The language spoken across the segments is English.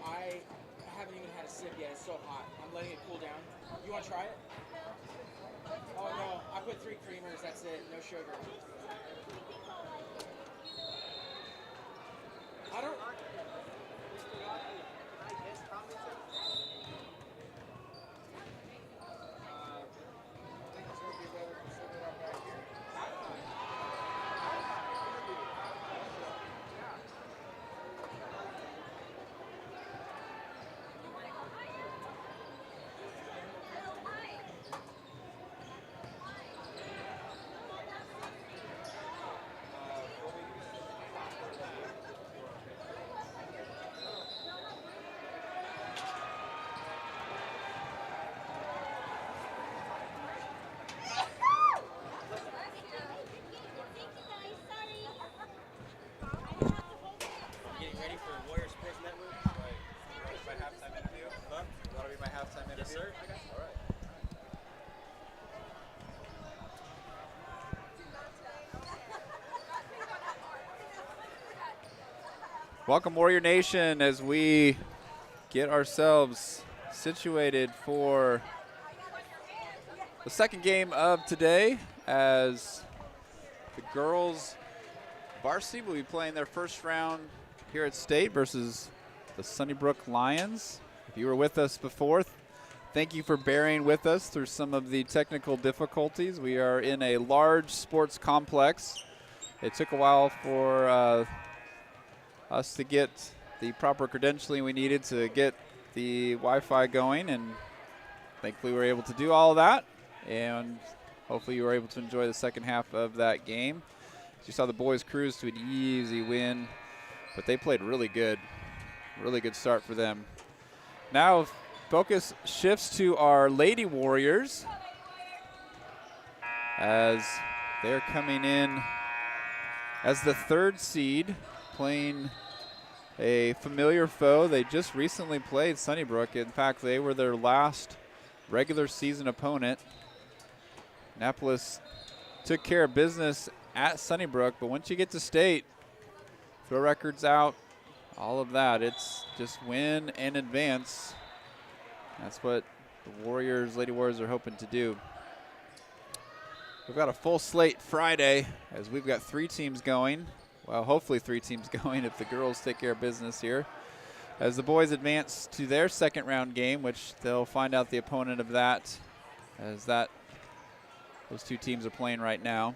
I haven't even had a sip yet. It's so hot. I'm letting it cool down. You want to try it? Oh no, I put 3 creamers. That's it. No sugar. I don't. Getting ready for Warrior Sports Network. Right. My halftime interview? Huh? That'll be my halftime interview? Yes, sir. All right. Welcome, Warrior Nation, as we get ourselves situated for the second game of today, as the girls varsity will be playing their first round here at State versus the Sunnybrook Lions. If you were with us before, thank you for bearing with us through some of the technical difficulties. We are in a large sports complex. It took a while for us to get the proper credentialing we needed to get the Wi-Fi going, and thankfully we were able to do all of that, and hopefully you were able to enjoy the second half of that game. As you saw, the boys cruise to an easy win, but they played really good start for them. Now focus shifts to our Lady Warriors as they're coming in as the 3rd seed, playing a familiar foe. They just recently played Sunnybrook. In fact, they were their last regular season opponent. Annapolis took care of business at Sunnybrook, but once you get to State, throw records out, all of that, it's just win and advance. That's what the Warriors, Lady Warriors, are hoping to do. We've got a full slate Friday, as we've got 3 teams going. Well, hopefully 3 teams going if the girls take care of business here. As the boys advance to their second round game, which they'll find out the opponent of that, as those 2 teams are playing right now.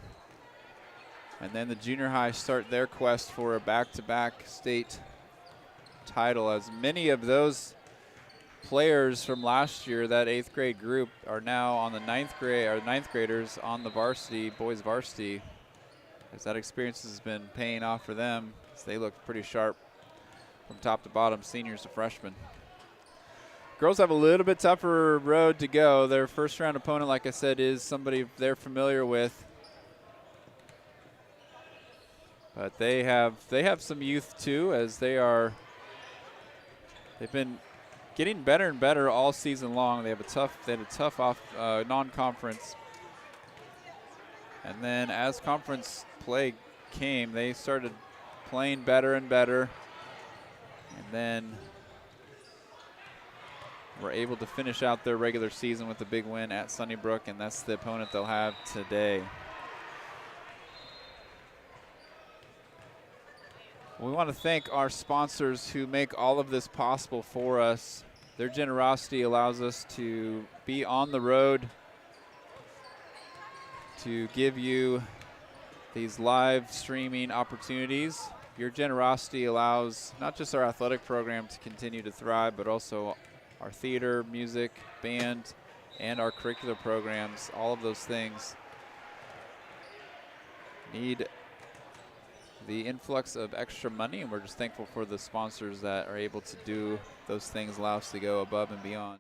And then the junior high start their quest for a back-to-back state title, as many of those players from last year, that 8th grade group, are now on the 9th graders on the varsity, boys varsity, as that experience has been paying off for them, as they look pretty sharp from top to bottom, seniors to freshmen. Girls have a little bit tougher road to go. Their first round opponent, like I said, is somebody they're familiar with. But they have some youth too, as they've been getting better and better all season long. They had a tough non-conference. And then as conference play came, they started playing better and better. And then were able to finish out their regular season with a big win at Sunnybrook, and that's the opponent they'll have today. We want to thank our sponsors who make all of this possible for us. Their generosity allows us to be on the road, to give you these live streaming opportunities. Your generosity allows not just our athletic program to continue to thrive, but also our theater, music, band, and our curricular programs. All of those things need the influx of extra money, and we're just thankful for the sponsors that are able to do those things, allow us to go above and beyond.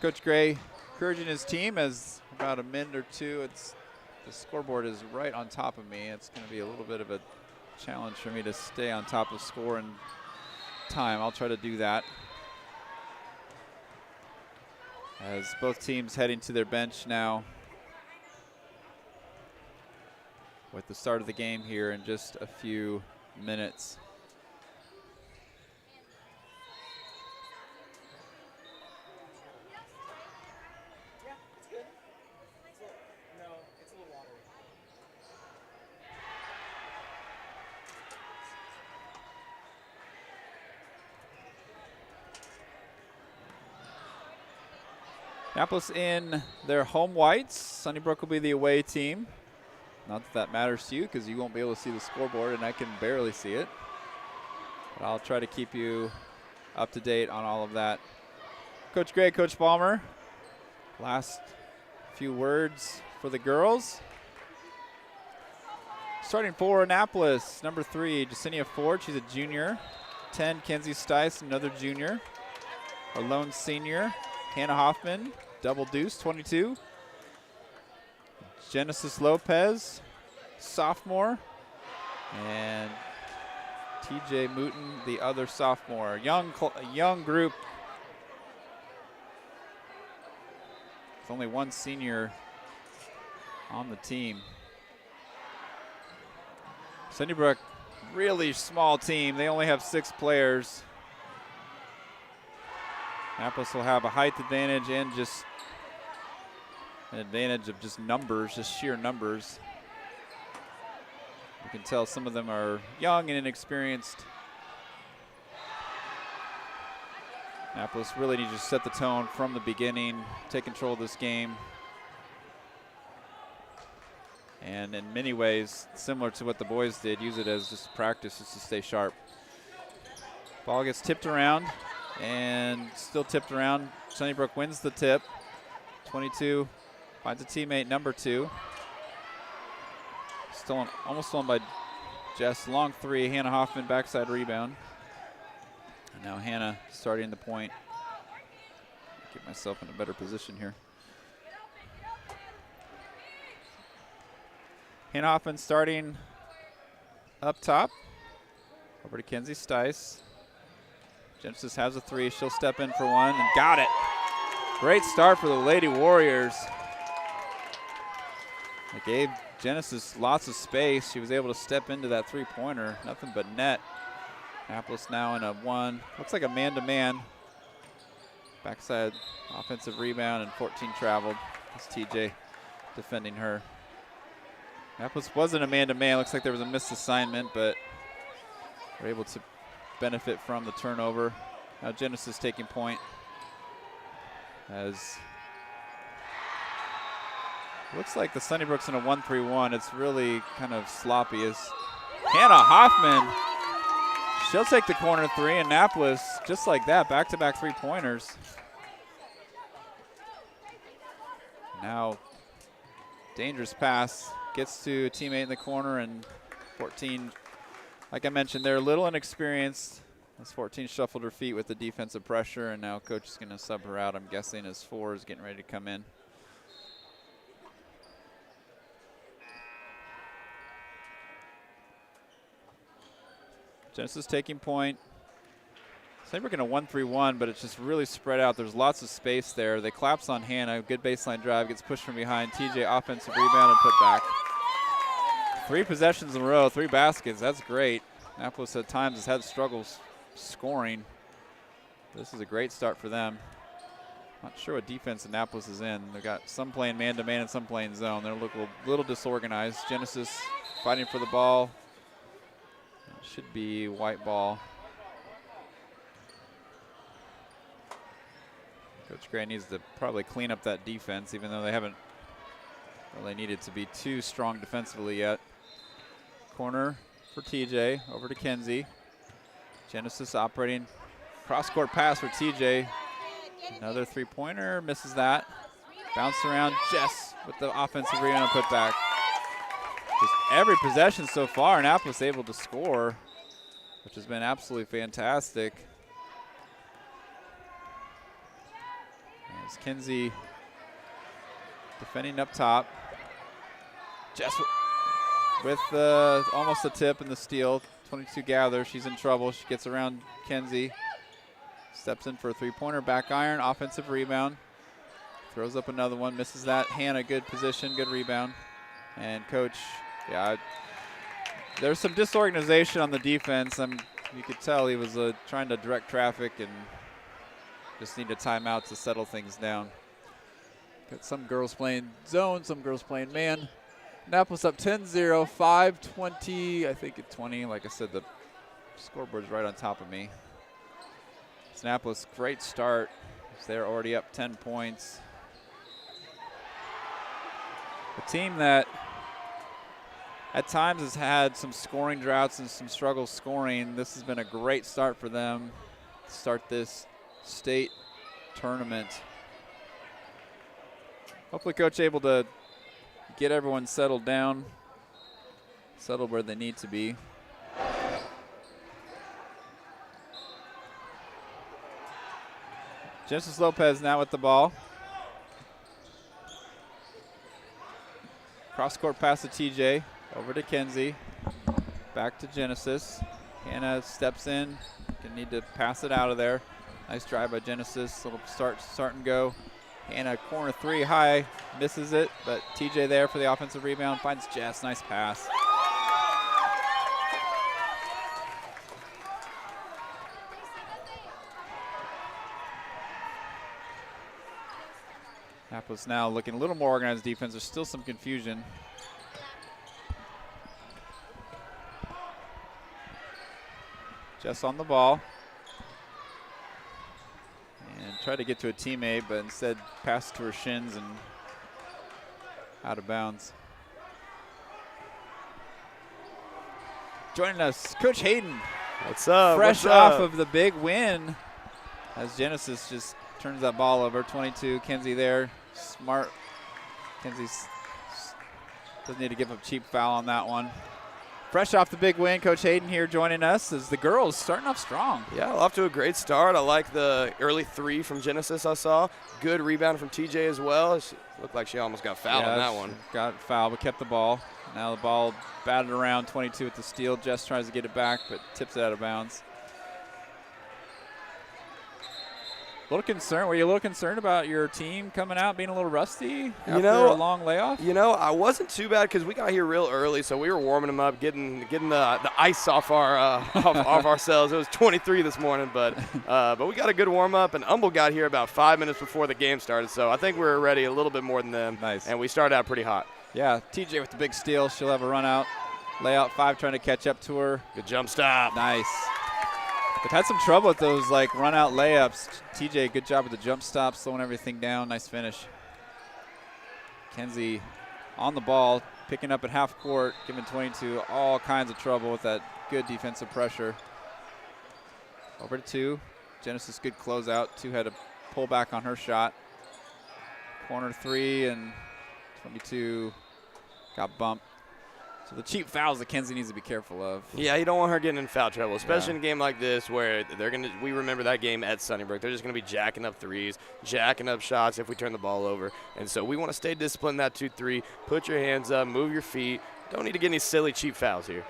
Coach Gray encouraging his team as about a minute or two. The scoreboard is right on top of me. It's going to be a little bit of a challenge for me to stay on top of score and time. I'll try to do that. As both teams heading to their bench now with the start of the game here in just a few minutes. Annapolis in their home whites. Sunnybrook will be the away team. Not that that matters to you because you won't be able to see the scoreboard and I can barely see it. But I'll try to keep you up to date on all of that. Coach Gray, Coach Balmer, last few words for the girls. Starting for Annapolis, number 3, Jacinia Ford, she's a junior. 10, Kenzie Stice, another junior. Our lone senior, Hannah Hoffman, double deuce, 22. Genesis Lopez, sophomore. And TJ Mooten, the other sophomore. Young group. There's only one senior on the team. Sunnybrook, really small team. They only have 6 players. Annapolis will have a height advantage and just an advantage of just numbers, just sheer numbers. You can tell some of them are young and inexperienced. Annapolis really needs to set the tone from the beginning, take control of this game. And in many ways, similar to what the boys did, use it as just practice just to stay sharp. Ball gets tipped around. And still tipped around. Sunnybrook wins the tip. 22 finds a teammate, number 2. Almost stolen by Jess. Long 3, Hannah Hoffman, backside rebound. And now Hannah starting the point. Get myself in a better position here. Hannah Hoffman starting up top. Over to Kenzie Stice. Genesis has a 3. She'll step in for one and got it. Great start for the Lady Warriors. It gave Genesis lots of space. She was able to step into that 3-pointer. Nothing but net. Annapolis now in a 1. Looks like a man-to-man. Backside offensive rebound and 14 traveled. It's TJ defending her. Annapolis wasn't a man-to-man. Looks like there was a missed assignment, but we're able to benefit from the turnover. Now Genesis taking point as looks like the Sunnybrook's in a 1-3-1. It's really kind of sloppy as Hannah Hoffman, she'll take the corner 3. Annapolis just like that, back-to-back 3-pointers. Now dangerous pass, gets to a teammate in the corner, and 14, like I mentioned, they're a little inexperienced. As 14 shuffled her feet with the defensive pressure, and now coach is going to sub her out, I'm guessing, as 4 is getting ready to come in. Genesis taking point. Sunnybrook in a 1-3-1, but it's just really spread out. There's lots of space there. They collapse on Hannah. Good baseline drive, gets pushed from behind. TJ offensive rebound and put back. 3 possessions in a row, 3 baskets. That's great. Annapolis at times has had struggles scoring. This is a great start for them. Not sure what defense Annapolis is in. They've got some playing man-to-man and some playing zone. They look a little disorganized. Genesis fighting for the ball. It should be white ball. Coach Gray needs to probably clean up that defense, even though they haven't really needed to be too strong defensively yet. Corner for TJ, over to Kenzie. Genesis operating cross-court pass for TJ. Another 3-pointer, misses that. Bounce around, Jess with the offensive rebound and put back. Just every possession so far, Annapolis able to score, which has been absolutely fantastic. As Kinsey defending up top. Jess with almost a tip and the steal. 22 gather. She's in trouble. She gets around Kinsey. Steps in for a three-pointer. Back iron. Offensive rebound. Throws up another one. Misses that. Hannah, good position. Good rebound. And coach, yeah, there's some disorganization on the defense. You could tell he was trying to direct traffic and just need a timeout to settle things down. Got some girls playing zone, some girls playing man. Annapolis up 10-0, 5:20, I think at 20. Like I said, the scoreboard's right on top of me. Annapolis, great start. They're already up 10 points. A team that at times has had some scoring droughts and some struggles scoring. This has been a great start for them to start this state tournament. Hopefully coach able to get everyone settled down, settled where they need to be. Genesis Lopez now with the ball. Cross-court pass to TJ, over to Kenzie, back to Genesis. Hannah steps in, gonna need to pass it out of there. Nice drive by Genesis, little start and go. Hannah, corner three, high, misses it, but TJ there for the offensive rebound, finds Jess, nice pass. Annapolis now looking a little more organized defense. There's still some confusion. Jess on the ball. And tried to get to a teammate, but instead passed to her shins and out of bounds. Joining us, Coach Hayden. What's up? Fresh off of the big win as Genesis just turns that ball over. 22, Kenzie there. Smart. Kenzie doesn't need to give up cheap foul on that one. Fresh off the big win, Coach Hayden here joining us as the girls starting off strong. Yeah, off to a great start. I like the early three from Genesis I saw. Good rebound from TJ as well. She looked like she almost got fouled on that one. Got fouled, but kept the ball. Now the ball batted around, 22 with the steal. Jess tries to get it back, but tips it out of bounds. A little concerned. Were you a little concerned about your team coming out being a little rusty after a long layoff? You know, I wasn't too bad because we got here real early, so we were warming them up, getting the ice off our off ourselves. It was 23 this morning, but we got a good warm up. And Humble got here about 5 minutes before the game started, so I think we were ready a little bit more than them. Nice. And we started out pretty hot. Yeah, TJ with the big steal. She'll have a run out. Layout 5 trying to catch up to her. Good jump stop. Nice. They've had some trouble with those run out layups. TJ, good job with the jump stop, slowing everything down. Nice finish. Kenzie on the ball, picking up at half court, giving 22 all kinds of trouble with that good defensive pressure. Over to 2. Genesis, good closeout. 2 had to pull back on her shot. Corner 3, and 22 got bumped. So the cheap fouls that Kenzie needs to be careful of. Yeah, you don't want her getting in foul trouble, especially in a game like this where we remember that game at Sunnybrook. They're just going to be jacking up threes, jacking up shots if we turn the ball over. And so we want to stay disciplined in that 2-3. Put your hands up, move your feet. Don't need to get any silly cheap fouls here.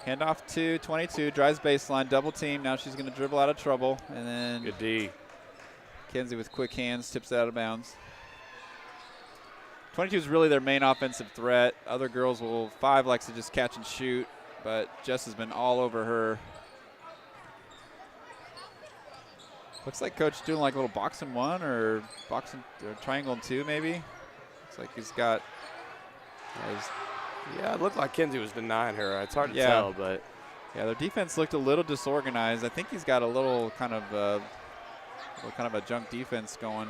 Handoff to 22, drives baseline, double team. Now she's going to dribble out of trouble. And then good D. Kenzie with quick hands tips it out of bounds. 22 is really their main offensive threat. Other girls 5 likes to just catch and shoot, but Jess has been all over her. Looks like coach doing like a little boxing 1 or boxing or triangle 2 maybe. Looks like he's got. Yeah, it looked like Kenzie was denying her. It's hard to tell, but. Yeah, their defense looked a little disorganized. I think he's got a little kind of a junk defense going.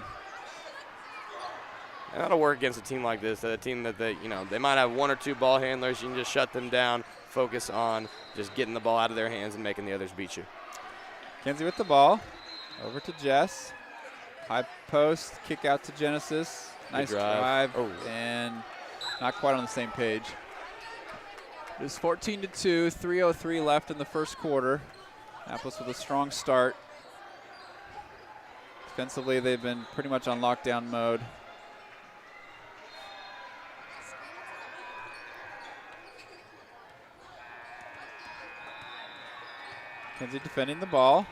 And that'll work against a team like this, a team that they might have 1 or 2 ball handlers. You can just shut them down, focus on just getting the ball out of their hands and making the others beat you. Kenzie with the ball, over to Jess. High post, kick out to Genesis. Nice drive. Oh. And not quite on the same page. It's 14-2, 3:03 left in the first quarter. Annapolis with a strong start. Defensively, they've been pretty much on lockdown mode. Kenzie defending the ball.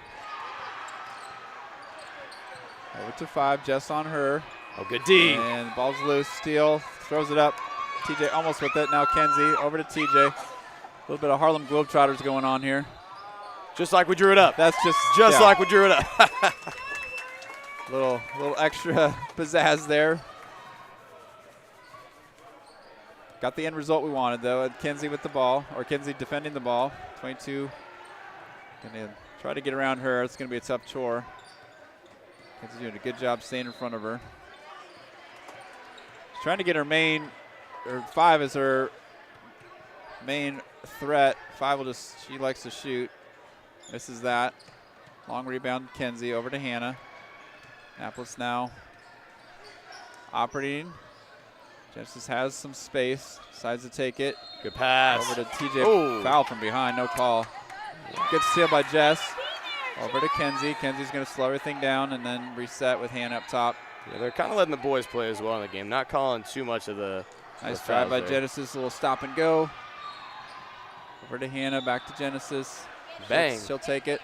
Over to 5, Jess on her. Oh, good D. And the ball's loose, steal, throws it up. TJ almost with it, now Kenzie over to TJ. A little bit of Harlem Globetrotters going on here. Just like we drew it up. That's just yeah. Like we drew it up. little extra pizzazz there. Got the end result we wanted though. Kenzie with the ball, or Kenzie defending the ball. 22. Gonna try to get around her. It's gonna be a tough chore. Kenzie's doing a good job staying in front of her. She's trying to get her main, or 5 is her main threat. 5 will just, she likes to shoot. Misses that. Long rebound, Kenzie over to Hannah. Annapolis now operating. Genesis has some space, decides to take it. Good pass. Over to TJ, foul from behind, no call. Good steal by Jess. Over to Kenzie. Kenzie's going to slow everything down and then reset with Hannah up top. Yeah, they're kind of letting the boys play as well in the game, not calling too much of the nice drive by Genesis, a little stop and go. Over to Hannah, back to Genesis. Bang. She'll take it.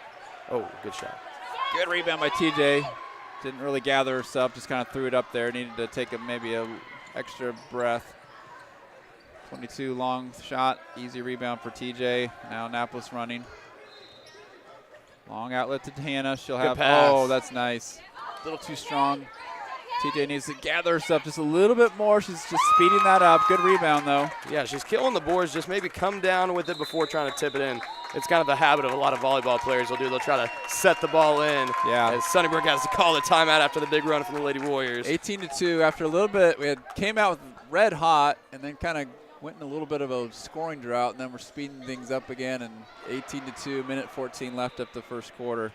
Oh, good shot. Good rebound by TJ. Didn't really gather herself, just kind of threw it up there. Needed to take maybe a extra breath. 22 long shot, easy rebound for TJ. Now Annapolis running. Long outlet to Hannah. She'll have, oh, that's nice. A little too strong. TJ needs to gather herself just a little bit more. She's just speeding that up. Good rebound, though. Yeah, she's killing the boards. Just maybe come down with it before trying to tip it in. It's kind of the habit of a lot of volleyball players will do. They'll try to set the ball in. Yeah. As Sunnybrook has to call the timeout after the big run from the Lady Warriors. 18-2. After a little bit, we came out with red hot and then kind of went in a little bit of a scoring drought, and then we're speeding things up again, and 18-2, minute 14 left up the first quarter.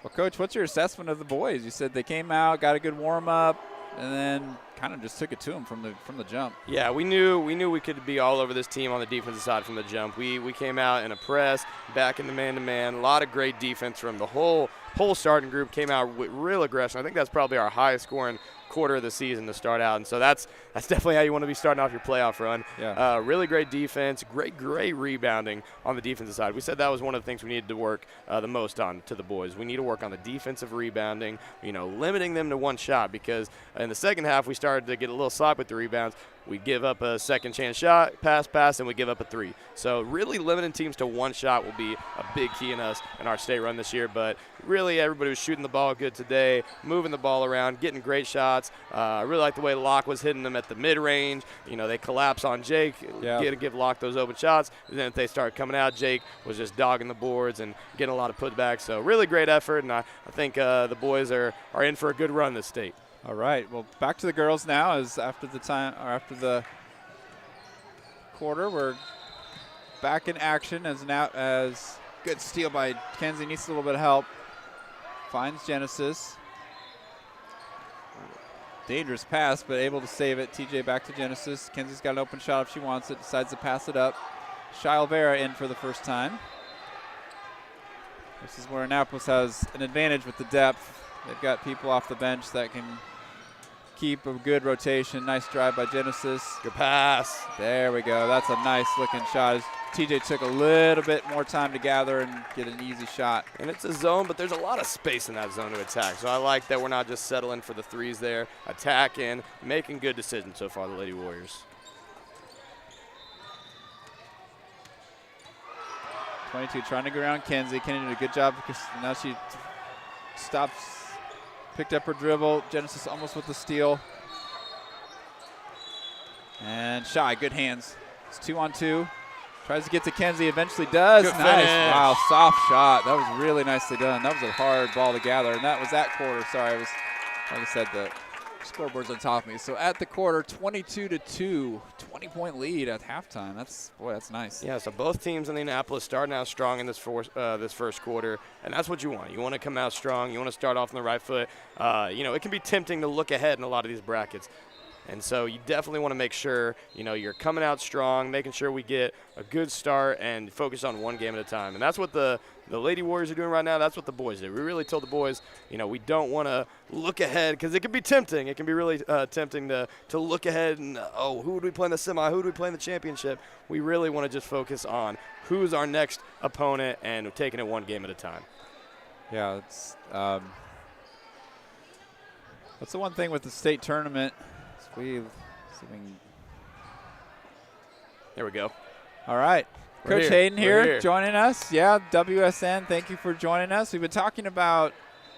Well, Coach, what's your assessment of the boys? You said they came out, got a good warm-up, and then kind of just took it to them from the jump. Yeah, we knew we could be all over this team on the defensive side from the jump. We came out in a press, back in the man-to-man. A lot of great defense from the whole starting group. Came out with real aggression. I think that's probably our highest scoring quarter of the season to start out, and so that's definitely how you want to be starting off your playoff run. Yeah. Really great defense, great rebounding on the defensive side. We said that was one of the things we needed to work the most on to the boys. We need to work on the defensive rebounding, limiting them to one shot, because in the second half we started to get a little sloppy with the rebounds. We give up a second chance shot, pass, and we give up a 3. So really limiting teams to one shot will be a big key in our state run this year. But really everybody was shooting the ball good today, moving the ball around, getting great shots. I really like the way Locke was hitting them at the mid-range. They collapse on Jake, give Locke those open shots. And then if they start coming out, Jake was just dogging the boards and getting a lot of putbacks. So really great effort, and I think the boys are in for a good run this state. All right, well, back to the girls now. As after the quarter, we're back in action as good steal by Kenzie, needs a little bit of help. Finds Genesis. Dangerous pass, but able to save it. TJ back to Genesis. Kenzie's got an open shot if she wants it. Decides to pass it up. Shai Olvera in for the first time. This is where Annapolis has an advantage with the depth. They've got people off the bench that can keep a good rotation. Nice drive by Genesis. Good pass. There we go. That's a nice looking shot. TJ took a little bit more time to gather and get an easy shot. And it's a zone, but there's a lot of space in that zone to attack. So I like that we're not just settling for the 3s there. Attacking, making good decisions so far, the Lady Warriors. 22 trying to go around Kenzie. Kenzie did a good job because now she stops, picked up her dribble. Genesis almost with the steal. And Shai, good hands. It's 2-on-2. Tries to get to Kenzie, eventually does. Good nice. finish. Wow, soft shot. That was really nicely done. That was a hard ball to gather, and that was that quarter. Sorry, like I said, the scoreboard's on top of me. So at the quarter, 22-2, 20-point lead at halftime. That's nice. Yeah, so both teams in Indianapolis starting out strong in this first quarter, and that's what you want. You want to come out strong. You want to start off on the right foot. It can be tempting to look ahead in a lot of these brackets. And so you definitely want to make sure, you're coming out strong, making sure we get a good start and focus on one game at a time. And that's what the Lady Warriors are doing right now. That's what the boys did. We really told the boys, we don't want to look ahead because it can be tempting. It can be really tempting to look ahead and, who would we play in the semi? Who would we play in the championship? We really want to just focus on who's our next opponent and taking it one game at a time. Yeah, that's the one thing with the state tournament. There we go. All right. We're Coach here. Hayden We're here here joining us. Yeah, WSN, thank you for joining us. We've been talking about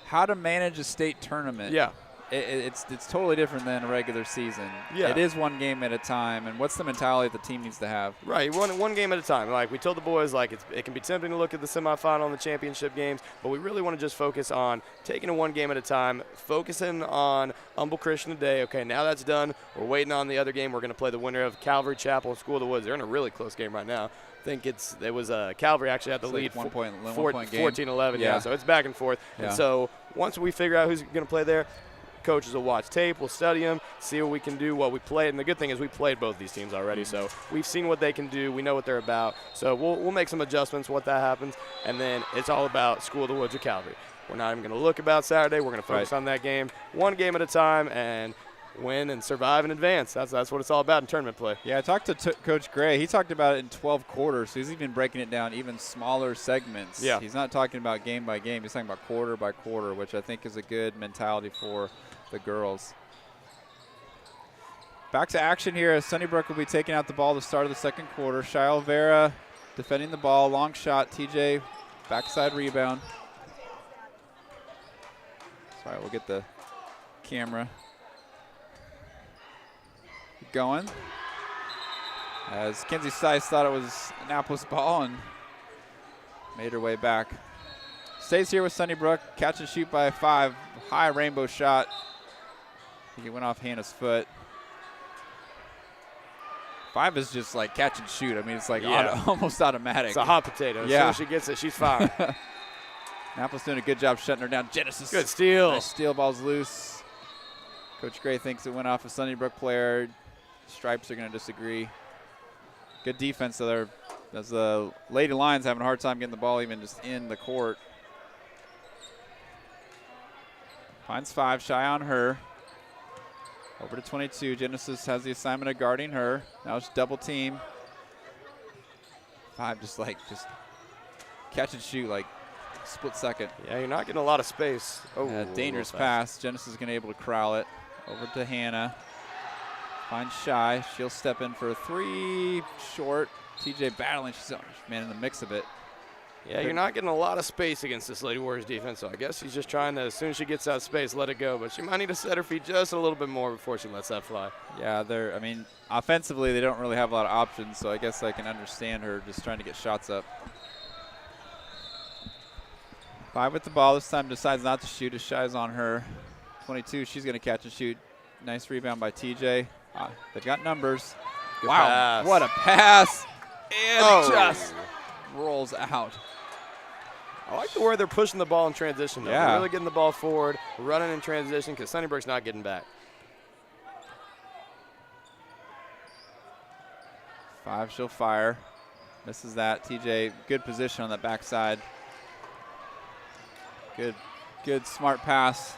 how to manage a state tournament. Yeah. It's totally different than a regular season. Yeah. It is one game at a time, and what's the mentality that the team needs to have? Right, one game at a time. Like we told the boys, it can be tempting to look at the semifinal and the championship games, but we really want to just focus on taking it one game at a time, focusing on Humble Christian today. Okay, now that's done. We're waiting on the other game. We're going to play the winner of Calvary Chapel and School of the Woods. They're in a really close game right now. I think it was Calvary actually had the lead, one point game. 14-11. Yeah, so it's back and forth. Yeah. And so once we figure out who's going to play there, coaches will watch tape, we'll study them, see what we can do, what we played. And the good thing is we played both these teams already, so we've seen what they can do. We know what they're about. So we'll make some adjustments once that happens, and then it's all about School of the Woods or Calvary. We're not even going to look about Saturday. We're going to focus on that game, one game at a time, and win and survive and advance. That's what it's all about in tournament play. Yeah, I talked to Coach Gray. He talked about it in 12 quarters, so he's even breaking it down even smaller segments. Yeah. He's not talking about game by game. He's talking about quarter by quarter, which I think is a good mentality for the girls. Back to action here as Sunnybrook will be taking out the ball to start of the second quarter. Shia Olvera defending the ball. Long shot. TJ backside rebound. Sorry, we'll get the camera going. As Kenzie Sice thought it was Annapolis ball and made her way back. Stays here with Sunnybrook. Catch and shoot by 5. High rainbow shot. I think it went off Hannah's foot. 5 is just like catch and shoot. I mean, it's like almost automatic. It's a hot potato. As soon as she gets it, she's fired. Annapolis doing a good job shutting her down. Genesis. Good steal. Nice steal. Ball's loose. Coach Gray thinks it went off a Sunnybrook player. Stripes are going to disagree. Good defense there. As the Lady Lions having a hard time getting the ball even just in the court. Finds 5. Shy on her. Over to 22. Genesis has the assignment of guarding her. Now it's double team. 5 just catch and shoot like split second. Yeah, you're not getting a lot of space. Oh, dangerous pass. Genesis is going to be able to corral it. Over to Hannah. Finds Shy. She'll step in for a 3. Short. TJ battling. She's man in the mix of it. Yeah, you're not getting a lot of space against this Lady Warriors defense, so I guess she's just trying to, as soon as she gets that space, let it go. But she might need to set her feet just a little bit more before she lets that fly. Yeah, offensively they don't really have a lot of options, so I guess I can understand her just trying to get shots up. 5 with the ball. This time decides not to shoot. As Shy's on her. 22, she's going to catch and shoot. Nice rebound by TJ. They've got numbers. Good wow, pass. What a pass. And just rolls out. I like the way they're pushing the ball in transition, though. Yeah. They're really getting the ball forward, running in transition, because Sunnybrook's not getting back. 5, she'll fire. Misses that. TJ, good position on that backside. Good smart pass.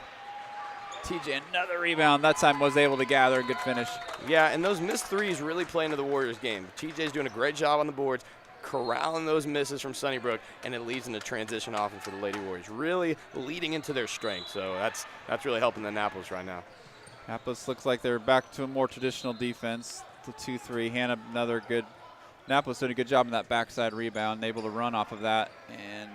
TJ, another rebound. That time was able to gather. Good finish. Yeah, and those missed threes really play into the Warriors' game. TJ's doing a great job on the boards, corralling those misses from Sunnybrook, and it leads into transition offense for the Lady Warriors, really leading into their strength. So that's really helping the Annapolis right now. Annapolis looks like they're back to a more traditional defense. The 2-3. Hannah, another good. Annapolis doing a good job in that backside rebound, able to run off of that, and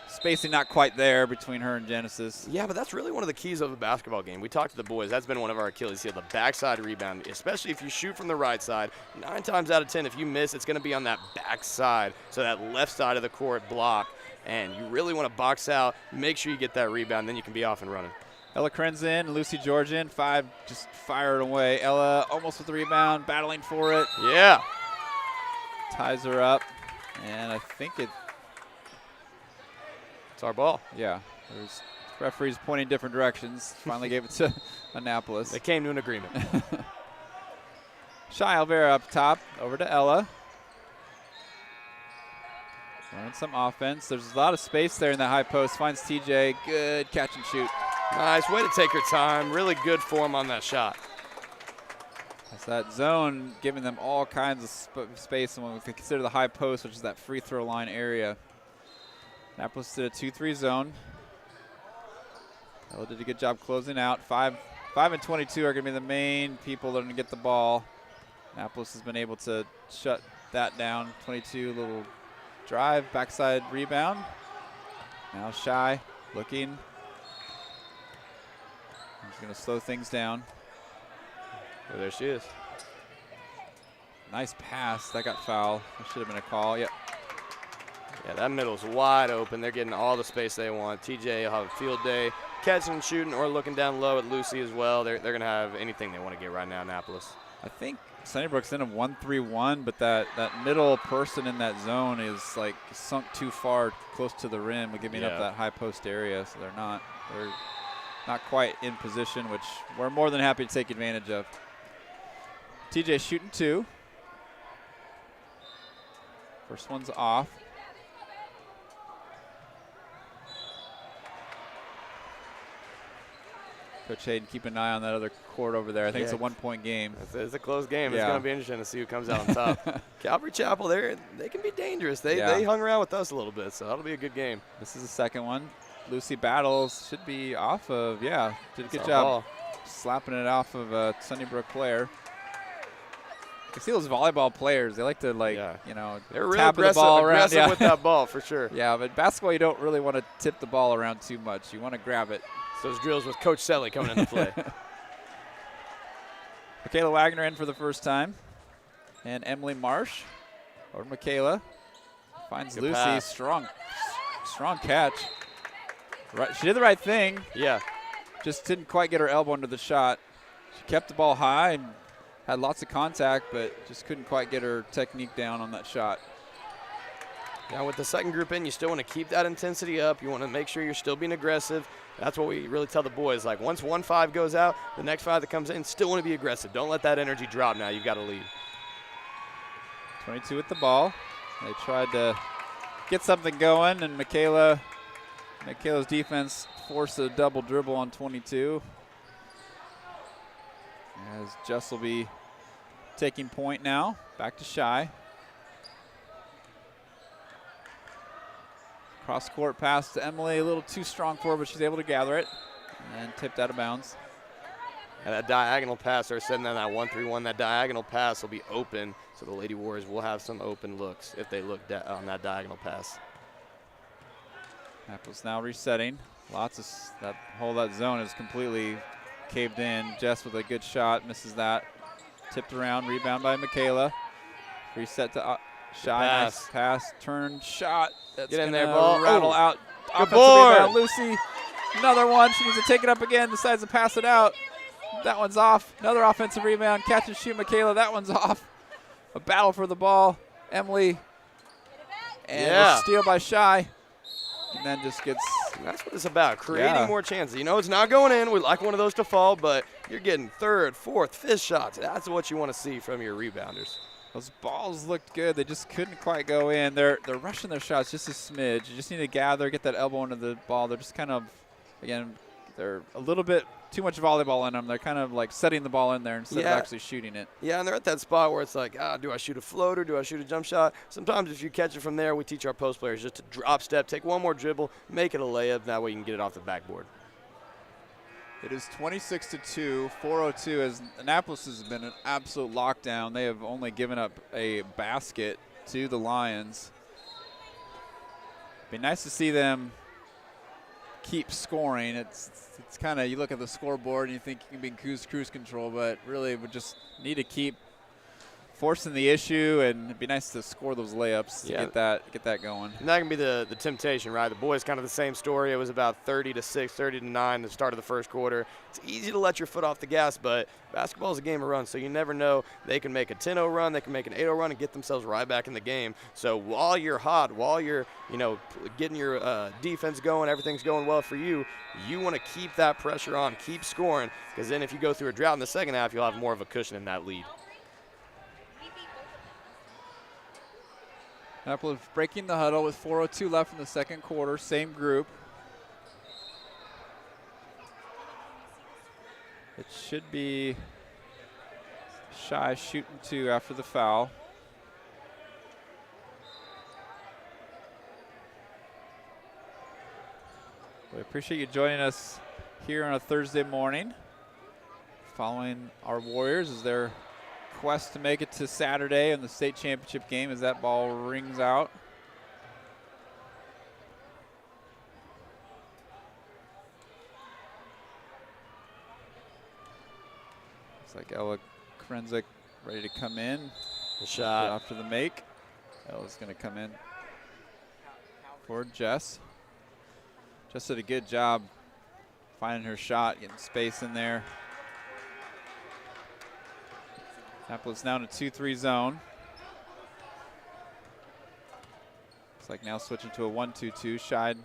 spacing not quite there between her and Genesis. Yeah, but that's really one of the keys of a basketball game. We talked to the boys. That's been one of our Achilles heel, the backside rebound, especially if you shoot from the right side. 9 times out of 10, if you miss, it's going to be on that backside, so that left side of the court block. And you really want to box out, make sure you get that rebound, then you can be off and running. Ella Krenz in, Lucy George in. 5 just fired away. Ella almost with the rebound, battling for it. Yeah. Ties her up, and I think it's our ball. Yeah, there's referees pointing different directions. Finally gave it to Annapolis. They came to an agreement. Shy Alvera up top, over to Ella. Running some offense. There's a lot of space there in that high post. Finds TJ. Good catch and shoot. Nice way to take her time. Really good form on that shot. That's that zone giving them all kinds of space. And when we consider the high post, which is that free throw line area. Annapolis did a 2-3 zone. Ella did a good job closing out. 5 and 22 are going to be the main people that are going to get the ball. Annapolis has been able to shut that down. 22, little drive, backside rebound. Now Shy looking. He's going to slow things down. Oh, there she is. Nice pass. That got foul. That should have been a call. Yep. Yeah, that middle's wide open. They're getting all the space they want. TJ will have a field day, catching and shooting or looking down low at Lucy as well. They're going to have anything they want to get right now, Annapolis. I think Sunnybrook's in a 1-3-1, but that middle person in that zone is like sunk too far close to the rim, giving up that high post area, so they're not quite in position, which we're more than happy to take advantage of. TJ shooting 2. First one's off. Coach Hayden, keep an eye on that other court over there. I think it's a 1-point game. It's a close game. It's going to be interesting to see who comes out on top. Calvary Chapel, they can be dangerous. They hung around with us a little bit, so that'll be a good game. This is the second one. Lucy Battles should be off of, did a good job slapping it off of a Sunnybrook player. You see those volleyball players, they like to they're really tap the ball around. Aggressive with that ball for sure. Yeah, but basketball you don't really want to tip the ball around too much. You want to grab it. So those drills with Coach Selly coming into play. Michaela Wagner in for the first time. And Emily Marsh over Michaela. Finds Good Lucy. pass. Strong catch. Right, she did the right thing. Yeah. Just didn't quite get her elbow under the shot. She kept the ball high and had lots of contact, but just couldn't quite get her technique down on that shot. Now with the second group in, you still want to keep that intensity up. You want to make sure you're still being aggressive. That's what we really tell the boys. Like once 1-5 goes out, the next 5 that comes in still want to be aggressive. Don't let that energy drop now. You've got to lead. 22 with the ball. They tried to get something going, and Michaela's defense forced a double dribble on 22. As Jess will be taking point now. Back to Shy. Cross court pass to Emily, a little too strong for her, but she's able to gather it and tipped out of bounds. And that diagonal pass, they're sitting on that 1-3-1. That diagonal pass will be open, so the Lady Warriors will have some open looks if they look on that diagonal pass. Apple's now resetting. That zone is completely caved in. Jess with a good shot, misses that. Tipped around, rebound by Michaela. Reset to Shy, nice pass, turn, shot. That's get in there, ball. Rattle out. Good board. Lucy, another one. She needs to take it up again. Decides to pass it out. That one's off. Another offensive rebound. Catch and shoot, Michaela. That one's off. A battle for the ball. Emily. And a steal by Shy. And then just gets. That's what it's about, creating more chances. You know, it's not going in. We like one of those to fall, but you're getting 3rd, 4th, 5th shots. That's what you want to see from your rebounders. Those balls looked good. They just couldn't quite go in. They're rushing their shots just a smidge. You just need to gather, get that elbow into the ball. They're just kind of, again, they're a little bit too much volleyball in them. They're kind of like setting the ball in there instead of actually shooting it. Yeah, and they're at that spot where it's like, do I shoot a floater? Do I shoot a jump shot? Sometimes if you catch it from there, we teach our post players just to drop step, take one more dribble, make it a layup. That way you can get it off the backboard. It is 26-2, 4:02 as Annapolis has been an absolute lockdown. They have only given up a basket to the Lions. Be nice to see them keep scoring. It's kind of, you look at the scoreboard and you think you can be in cruise control, but really would just need to keep forcing the issue, and it'd be nice to score those layups to get that going. And that can be the temptation, right? The boys kind of the same story. It was about 30-6, 30-9 the start of the first quarter. It's easy to let your foot off the gas, but basketball is a game of runs, so you never know. They can make a 10-0 run, they can make an 8-0 run and get themselves right back in the game. So while you're hot, while you're getting your defense going, everything's going well for you, you want to keep that pressure on, keep scoring, because then if you go through a drought in the second half, you'll have more of a cushion in that lead. Annapolis breaking the huddle with 4:02 left in the second quarter. Same group. It should be Shy shooting 2 after the foul. We appreciate you joining us here on a Thursday morning, following our Warriors as their quest to make it to Saturday in the state championship game as that ball rings out. Looks like Ella Krenzik ready to come in. The shot. After the make. Ella's going to come in for Jess. Jess did a good job finding her shot, getting space in there. Annapolis now in a 2-3 zone. Looks like now switching to a 1-2-2. Scheid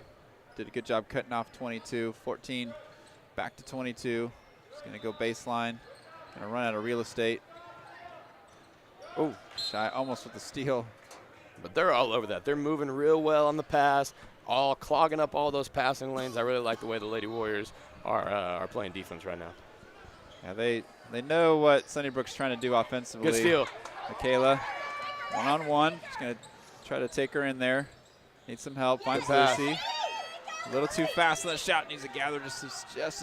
did a good job cutting off 22. 14 back to 22. Just going to go baseline. Going to run out of real estate. Oh, Scheid almost with the steal. But they're all over that. They're moving real well on the pass, all clogging up all those passing lanes. I really like the way the Lady Warriors are playing defense right now. Yeah, they know what Sunnybrook's trying to do offensively. Good steal. Michaela, one-on-one. She's going to try to take her in there. Needs some help. Finds Lucy. A little too fast on that shot. Needs to gather just a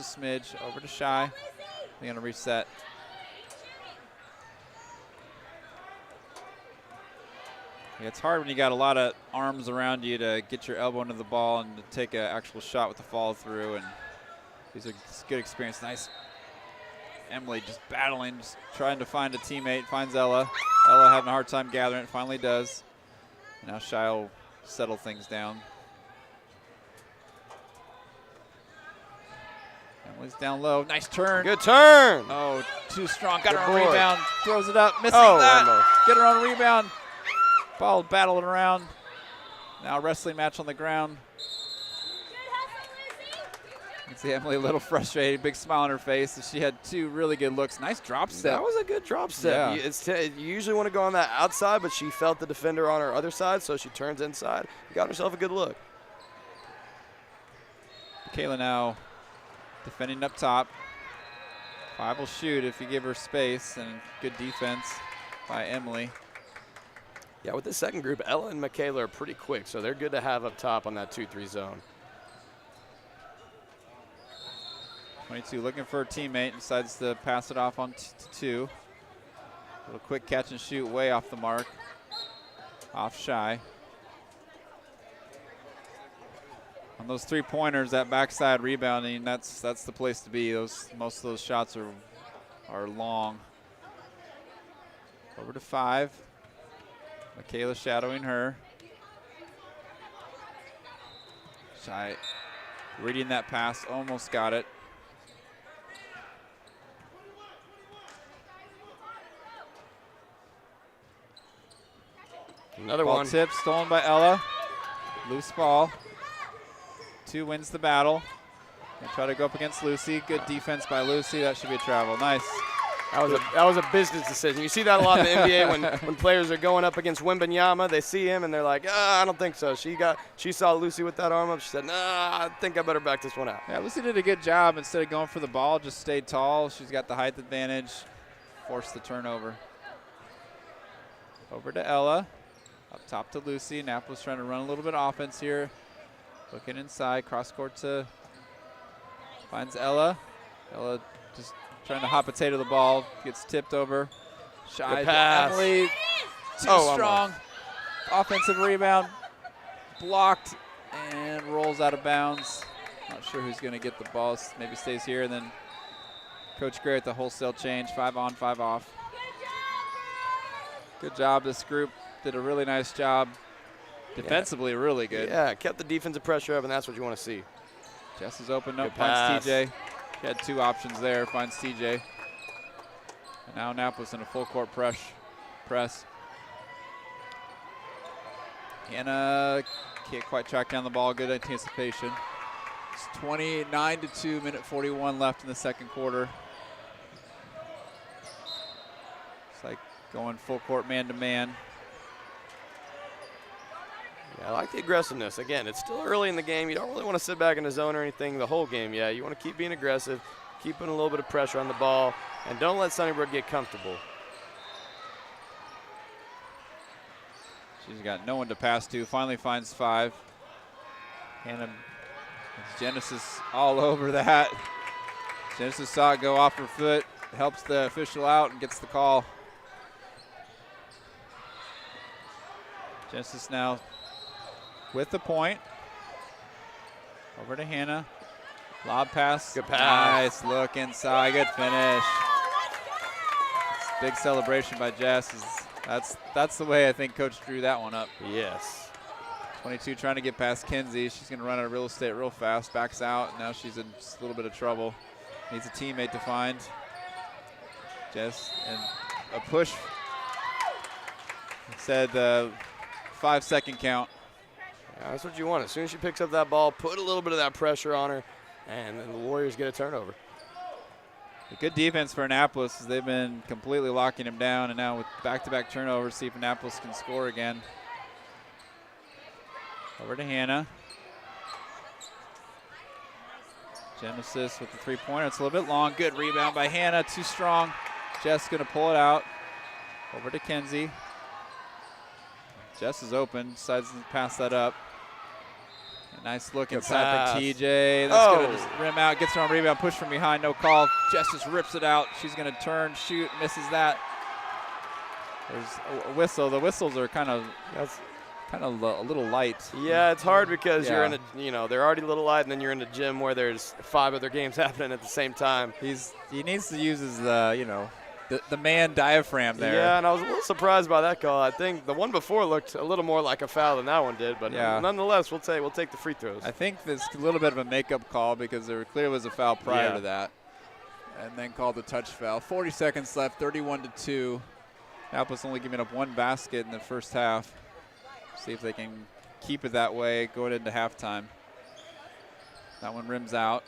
smidge. Over to Shy. They're going to reset. Yeah, it's hard when you got a lot of arms around you to get your elbow into the ball and to take an actual shot with the follow through. And these are good experience. Nice. Emily just battling, just trying to find a teammate. Finds Ella. Ella having a hard time gathering it. Finally does. Now Shy will settle things down. Emily's down low. Nice turn. Good turn. Oh, too strong. Got Good her on board. rebound. Throws it up. Missing Oh, that. almost. Get her on rebound. Ball battling around. Now wrestling match on the ground. You can see Emily a little frustrated, big smile on her face. She had 2 really good looks. Nice drop step. That was a good drop step. Yeah. You usually want to go on that outside, but she felt the defender on her other side, so she turns inside. Got herself a good look. Kayla now defending up top. 5 will shoot if you give her space, and good defense by Emily. Yeah, with this second group, Ella and Michaela are pretty quick, so they're good to have up top on that 2-3 zone. 22 looking for a teammate, decides to pass it off on to 2. Little quick catch and shoot way off the mark. Off Shy. On those 3-pointers, that backside rebounding, that's the place to be. Most of those shots are long. Over to 5. Michaela shadowing her. Shy reading that pass, almost got it. Another Ball one. tip, stolen by Ella. Loose ball. 2 wins the battle. And try to go up against Lucy. Good defense by Lucy. That should be a travel. Nice. That was a business decision. You see that a lot in the NBA when players are going up against Wembanyama. They see him and they're like, I don't think so. She saw Lucy with that arm up. She said, nah, I think I better back this one out. Yeah, Lucy did a good job. Instead of going for the ball, just stayed tall. She's got the height advantage. Forced the turnover. Over to Ella. Up top to Lucy. Annapolis trying to run a little bit of offense here. Looking inside. Cross court to finds Ella. Ella just trying to hot potato the ball. Gets tipped over. Shy to Emily. Too strong. Offensive rebound. Blocked and rolls out of bounds. Not sure who's going to get the ball. Maybe stays here. And then Coach Gray at the wholesale change. 5 on, 5 off. Good job. This group did a really nice job. Defensively, really good. Yeah, kept the defensive pressure up, and that's what you want to see. Jess is open up, Good finds pass. TJ. She had 2 options there, finds TJ. And now Annapolis in a full court press. Hannah can't quite track down the ball. Good anticipation. It's 29-2, minute 41 left in the second quarter. It's like going full court man-to-man. Yeah, I like the aggressiveness. Again, it's still early in the game. You don't really want to sit back in the zone or anything the whole game. Yeah, you want to keep being aggressive, keep putting a little bit of pressure on the ball, and don't let Sunnybrook get comfortable. She's got no one to pass to. Finally finds 5. Hannah, Genesis all over that. Genesis saw it go off her foot, helps the official out and gets the call. Genesis now with the point. Over to Hannah. Lob pass. Good pass. Nice look inside. Good finish. Big celebration by Jess. That's the way I think Coach drew that one up. Yes. 22 trying to get past Kenzie. She's going to run out of real estate real fast. Backs out. Now she's in just a little bit of trouble. Needs a teammate to find. Jess, and a push. It said 5-second count. Yeah, that's what you want. As soon as she picks up that ball, put a little bit of that pressure on her, and then the Warriors get a turnover. A good defense for Annapolis as they've been completely locking him down, and now with back-to-back turnovers, see if Annapolis can score again. Over to Hannah. Genesis with the 3-pointer. It's a little bit long. Good rebound by Hannah. Too strong. Jess going to pull it out. Over to Kenzie. Jess is open. Decides to pass that up. A nice look inside for TJ. That's going to just rim out. Gets her on rebound. Push from behind. No call. Jess just rips it out. She's going to turn, shoot, misses that. There's a whistle. The whistles are kind of a little light. Yeah, it's hard because you're in a, they're already a little light, and then you're in a gym where there's 5 other games happening at the same time. He needs to use his, the man diaphragm there. Yeah, and I was a little surprised by that call. I think the one before looked a little more like a foul than that one did, but nonetheless, we'll take the free throws. I think there's a little bit of a makeup call because there clearly was a foul prior to that, and then called the touch foul. 40 seconds left, 31-2. Annapolis only giving up 1 basket in the first half. See if they can keep it that way going into halftime. That one rims out.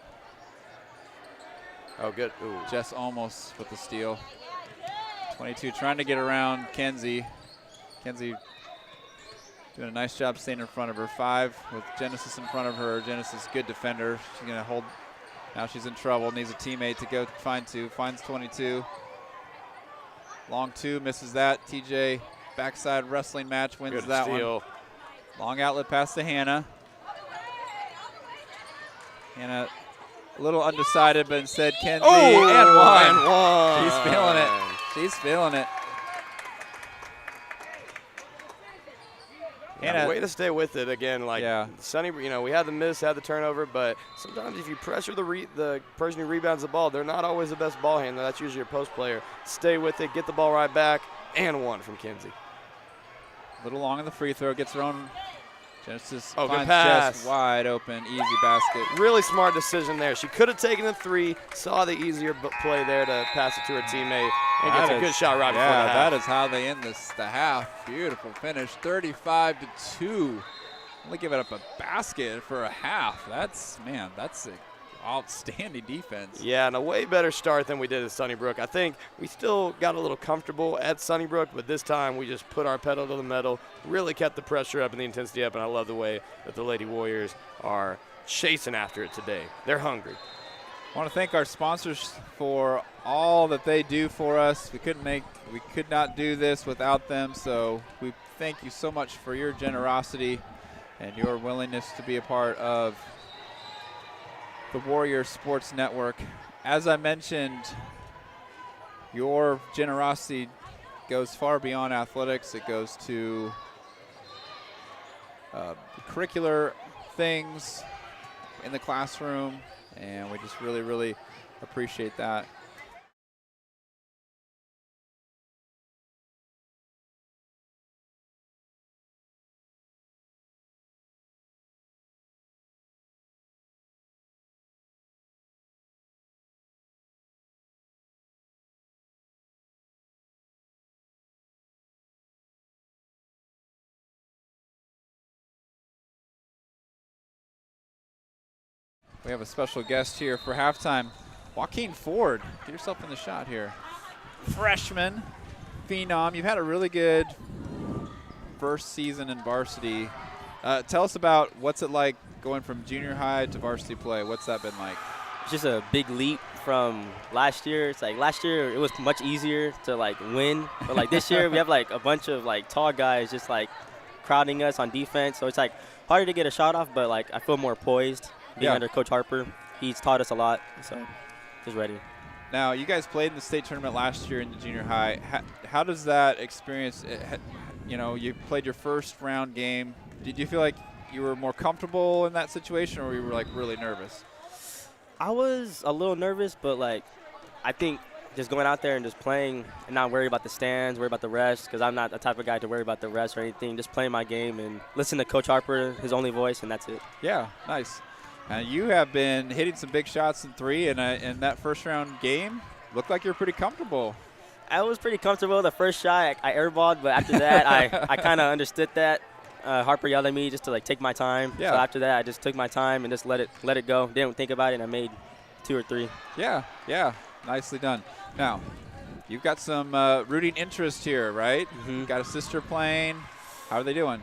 Oh, good. Ooh. Jess almost with the steal. 22 trying to get around Kenzie. Kenzie doing a nice job staying in front of her. 5 with Genesis in front of her. Genesis, good defender. She's going to hold. Now she's in trouble. Needs a teammate to go find 2. Finds 22. Long 2, misses that. TJ, backside wrestling match, wins that one. Long outlet pass to Hannah. Hannah a little undecided, but instead Kenzie, and one. She's feeling it. She's feeling it. Hannah, way to stay with it again. Sunny, we had the miss, had the turnover, but sometimes if you pressure the person who rebounds the ball, they're not always the best ball handler. That's usually your post player. Stay with it, get the ball right back, and 1 from Kenzie. A little long on the free throw, gets her own. Genesis good finds pass. Jess wide open, easy basket. Really smart decision there. She could have taken the 3, saw the easier play there to pass it to her teammate, and gets a good shot right before the half. That is how they end the half. Beautiful finish, 35-2. Only giving up a basket for a half. That's an outstanding defense. Yeah, and a way better start than we did at Sunnybrook. I think we still got a little comfortable at Sunnybrook, but this time we just put our pedal to the metal, really kept the pressure up and the intensity up, and I love the way that the Lady Warriors are chasing after it today. They're hungry. I want to thank our sponsors for all that they do for us. We could not do this without them, so we thank you so much for your generosity and your willingness to be a part of the Warrior Sports Network. As I mentioned, your generosity goes far beyond athletics. It goes to curricular things in the classroom, and we just really, really appreciate that. We have a special guest here for halftime. Joaquin Ford, get yourself in the shot here. Freshman, phenom. You've had a really good first season in varsity. Tell us about what's it like going from junior high to varsity play. What's that been like? It's just a big leap from last year. It's like last year it was much easier to like win, but like this year we have like a bunch of like tall guys just like crowding us on defense. So it's like harder to get a shot off, but like I feel more poised being under Coach Harper. He's taught us a lot, so just ready. Now, you guys played in the state tournament last year in the junior high. How does that experience, you played your first round game. Did you feel like you were more comfortable in that situation, or you were like really nervous? I was a little nervous, but like I think just going out there and just playing and not worry about the stands, worry about the refs, because I'm not the type of guy to worry about the refs or anything. Just playing my game and listen to Coach Harper, his only voice, and that's it. Yeah, nice. You have been hitting some big shots in three, and in that first round game, looked like you're pretty comfortable. I was pretty comfortable. The first shot, I airballed, but after that, I kind of understood that. Harper yelled at me just to like take my time. Yeah. So after that, I just took my time and just let it go. Didn't think about it, and I made 2 or 3. Yeah, nicely done. Now, you've got some rooting interest here, right? Mm-hmm. You've got a sister playing. How are they doing?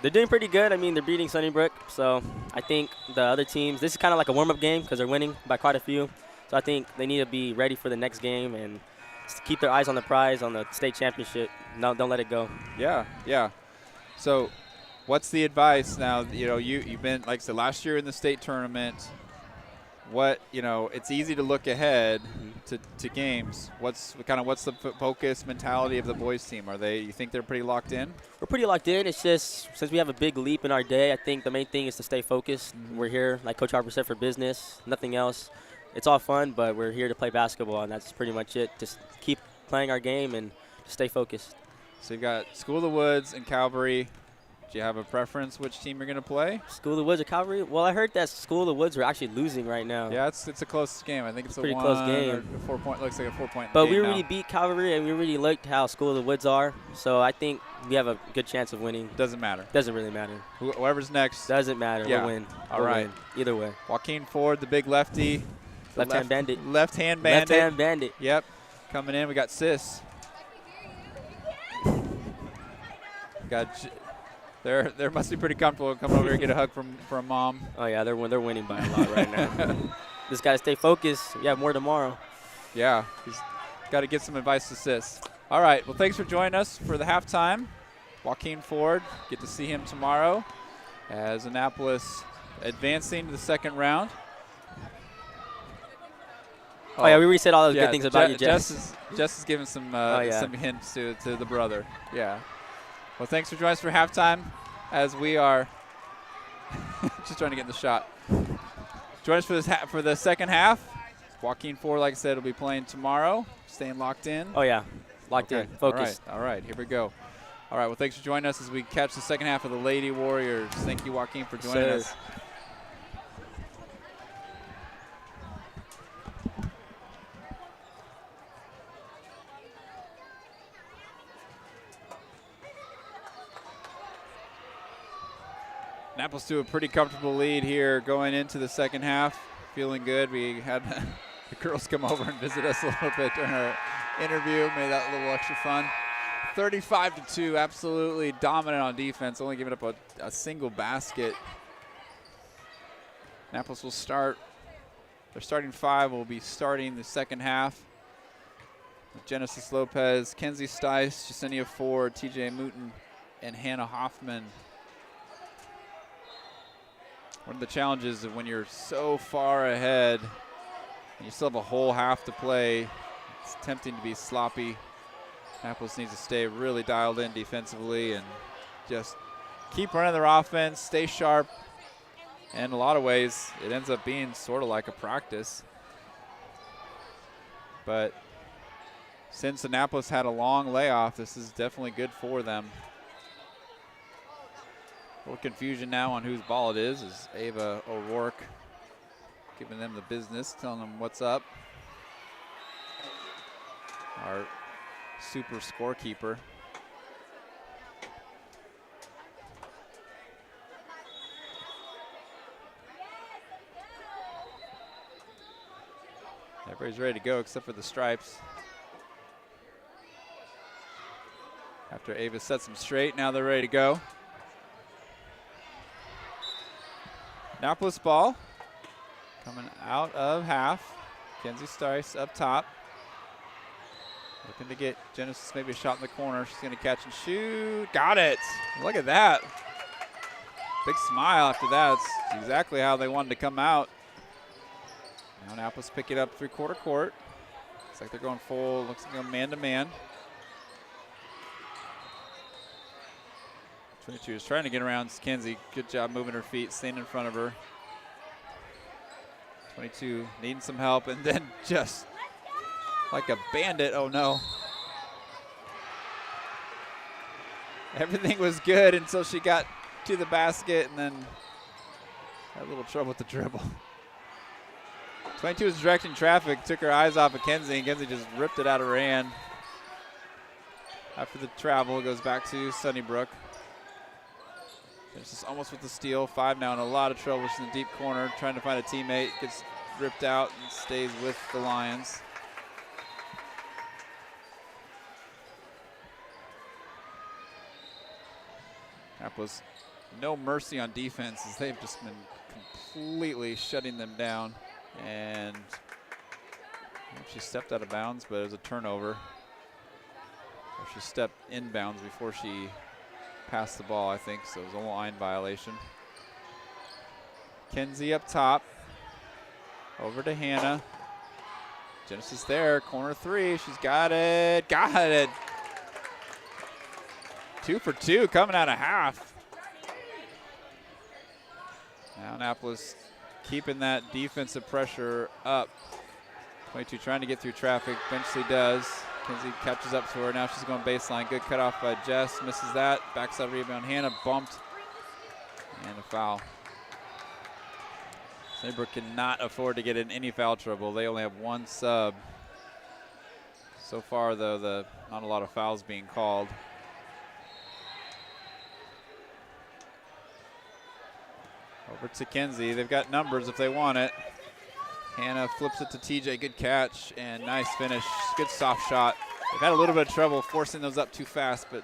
They're doing pretty good. I mean, they're beating Sunnybrook, so I think the other teams, this is kind of like a warm-up game because they're winning by quite a few. So I think they need to be ready for the next game and just keep their eyes on the prize, on the state championship. No, don't let it go. Yeah. So what's the advice now? You've been, like I said, last year in the state tournament. It's easy to look ahead to games. What's the focus mentality of the boys team? You think they're pretty locked in? We're pretty locked in. It's just since we have a big leap in our day, I think the main thing is to stay focused. Mm-hmm. We're here, like Coach Harper said, for business, nothing else. It's all fun, but we're here to play basketball, and that's pretty much it. Just keep playing our game and stay focused. So you've got School of the Woods and Calvary. Do you have a preference which team you're going to play? School of the Woods or Calvary? Well, I heard that School of the Woods are actually losing right now. Yeah, it's a close game. I think it's a pretty close game. Or looks like a 4-point But game we now. really beat Calvary, and we really liked how School of the Woods are. So I think we have a good chance of winning. Doesn't matter. Doesn't really matter. Whoever's next. Doesn't matter. Yeah. We'll win. All right. Win. Either way. Joaquin Ford, the big lefty. Left-hand bandit. Left-hand bandit. Left-hand bandit. Yep. Coming in, we got Sis. They must be pretty comfortable coming over here and get a hug from mom. Oh, yeah, they're winning by a lot right now. Just got to stay focused. We have more tomorrow. Yeah, he's got to get some advice to Sis. All right, well, thanks for joining us for the halftime. Joaquin Ford, get to see him tomorrow as Annapolis advancing to the second round. Oh, yeah, we already said all those good things about you, Jess. Jess is giving some hints to the brother. Yeah. Well, thanks for joining us for halftime as we are just trying to get in the shot. Join us for the second half. Joaquin Ford, like I said, will be playing tomorrow, staying locked in. Oh, yeah, locked in, focused. All right, here we go. All right, well, thanks for joining us as we catch the second half of the Lady Warriors. Thank you, Joaquin, for joining us. Annapolis to a pretty comfortable lead here going into the second half. Feeling good. We had the girls come over and visit us a little bit during our interview. Made that a little extra fun. 35-2, absolutely dominant on defense, only giving up a single basket. Annapolis will start. Their starting 5 will be starting the second half. With Genesis Lopez, Kenzie Stice, Jasenia Ford, TJ Mooten, and Hannah Hoffman. One of the challenges of when you're so far ahead and you still have a whole half to play, it's tempting to be sloppy. Annapolis needs to stay really dialed in defensively and just keep running their offense, stay sharp. And in a lot of ways, it ends up being sort of like a practice. But since Annapolis had a long layoff, this is definitely good for them. A little confusion now on whose ball it is Ava O'Rourke giving them the business, telling them what's up. Our super scorekeeper. Everybody's ready to go except for the Stripes. After Ava sets them straight, now they're ready to go. Annapolis ball coming out of half. Kenzie Stice up top. Looking to get Genesis maybe a shot in the corner. She's going to catch and shoot. Got it. Look at that. Big smile after that. It's exactly how they wanted to come out. Now Annapolis pick it up 3/4 court. Looks like they're going full. Looks like a man-to-man. 22 is trying to get around Kenzie. Good job moving her feet, staying in front of her. 22 needing some help, and then just like a bandit. Oh no. Everything was good until she got to the basket and then had a little trouble with the dribble. 22 was directing traffic, took her eyes off of Kenzie, and Kenzie just ripped it out of her hand. After the travel, it goes back to Sunnybrook. Genesis almost with the steal. 5 now in a lot of trouble. She's in the deep corner, trying to find a teammate. Gets ripped out and stays with the Lions. Annapolis, no mercy on defense as they've just been completely shutting them down. And she stepped out of bounds, but it was a turnover. Or she stepped inbounds before she passed the ball, I think, so it was a line violation. Kenzie up top. Over to Hannah. Genesis there, corner 3. She's got it. Got it. 2 for 2 coming out of half. Now Annapolis keeping that defensive pressure up. 22 trying to get through traffic. Eventually does. Kenzie catches up to her. Now she's going baseline. Good cutoff by Jess. Misses that. Backside rebound. Hannah bumped. And a foul. Sunnybrook cannot afford to get in any foul trouble. They only have 1 sub. So far, though, not a lot of fouls being called. Over to Kenzie. They've got numbers if they want it. Hannah flips it to TJ. Good catch and nice finish. Good soft shot. They've had a little bit of trouble forcing those up too fast, but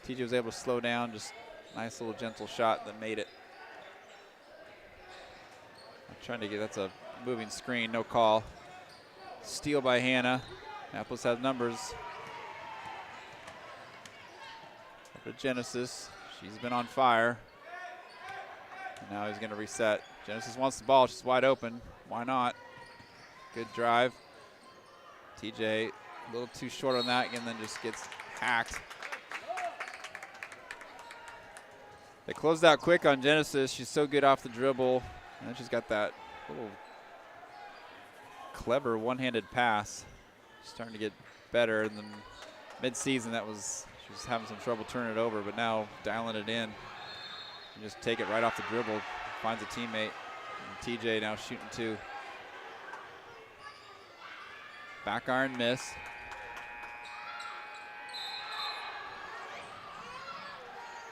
TJ was able to slow down. Just nice little gentle shot that made it. I'm trying to get, that's a moving screen, no call. Steal by Hannah. Annapolis has numbers. Over to Genesis. She's been on fire. And now he's going to reset. Genesis wants the ball. She's wide open. Why not? Good drive. TJ a little too short on that and then just gets hacked. They closed out quick on Genesis. She's so good off the dribble. And then she's got that little clever one-handed pass. She's starting to get better. And then mid-season, she was having some trouble turning it over, but now dialing it in. And just take it right off the dribble. Finds a teammate. And TJ now shooting 2. Back iron miss.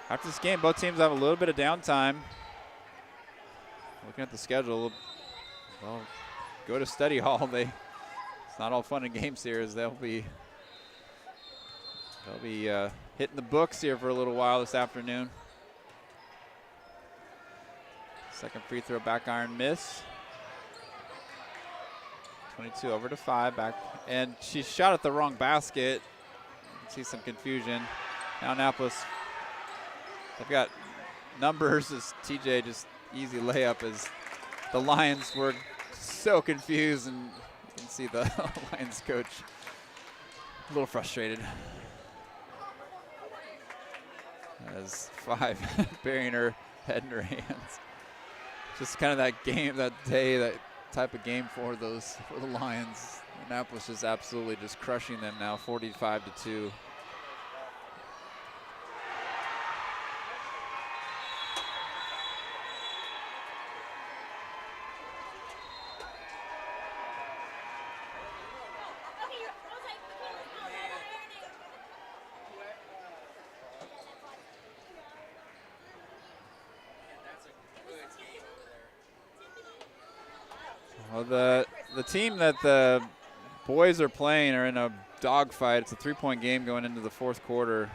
After this game, both teams have a little bit of downtime. Looking at the schedule, they'll go to study hall. It's not all fun and games here, as they'll be hitting the books here for a little while this afternoon. Second free throw, back iron miss. 22 over to 5 back, and she shot at the wrong basket. You can see some confusion. Now Annapolis, they've got numbers as TJ just easy layup as the Lions were so confused, and you can see the Lions coach a little frustrated as 5 burying her head in her hands. Just kind of that game, that day, that type of game for the Lions. Annapolis is absolutely just crushing them now, 45-2. Well, the team that the boys are playing are in a dogfight. It's a 3-point game going into the 4th quarter.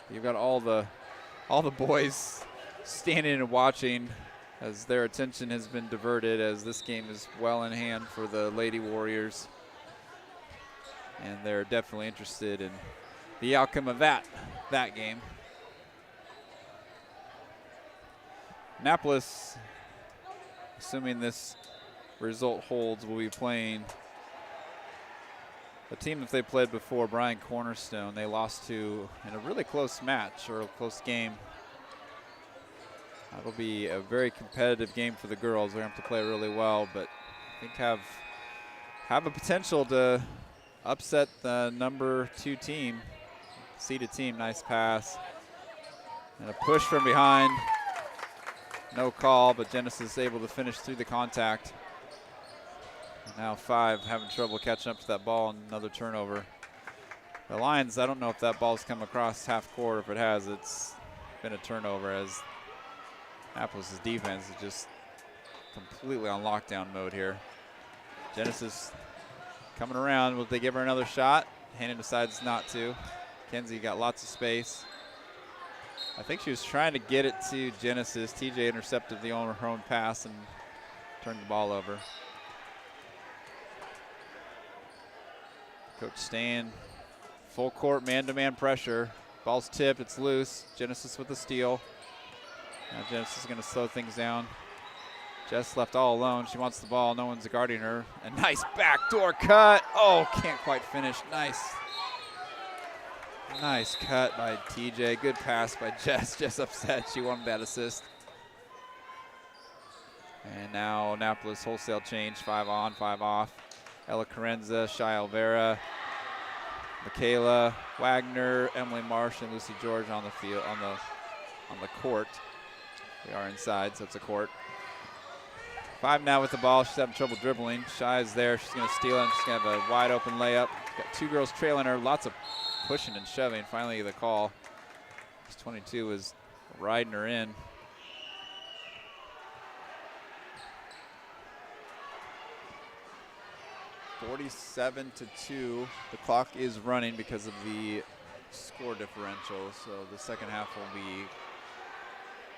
You've got all the boys standing and watching. as their attention has been diverted, as this game is well in hand for the Lady Warriors. And they're definitely interested in the outcome of that game. Annapolis, assuming this result holds, will be playing a team that they played before, Bryan Cornerstone. They lost to in a really close match, or a close game. That'll be a very competitive game for the girls. They're going to have to play really well, but I think have a potential to upset the number 2 team, seeded team. Nice pass. And a push from behind. No call, but Genesis able to finish through the contact. And now 5 having trouble catching up to that ball, and another turnover. The Lions, I don't know if that ball's come across half court. If it has, it's been a turnover, as Annapolis' defense is just completely on lockdown mode here. Genesis coming around. Will they give her another shot? Hannon decides not to. Kenzie got lots of space. I think she was trying to get it to Genesis. TJ intercepted her own pass and turned the ball over. Coach Stan, full court, man-to-man pressure. Ball's tipped, it's loose. Genesis with the steal. Now Genesis is going to slow things down. Jess left all alone. She wants the ball. No one's guarding her. A nice backdoor cut. Oh, can't quite finish. Nice. Nice cut by TJ. Good pass by Jess. Jess upset. She wanted that assist. And now Annapolis wholesale change. 5 on, 5 off. Ella Carenza, Shai Alvera, Michaela Wagner, Emily Marsh, and Lucy George on the field, on the court. They are inside, so it's a court. 5 now with the ball. She's having trouble dribbling. Shai's there. She's going to steal it, and she's going to have a wide open layup. Got 2 girls trailing her. Lots of pushing and shoving. Finally, the call. 22 is riding her in. (47-2). The clock is running because of the score differential, so the second half will be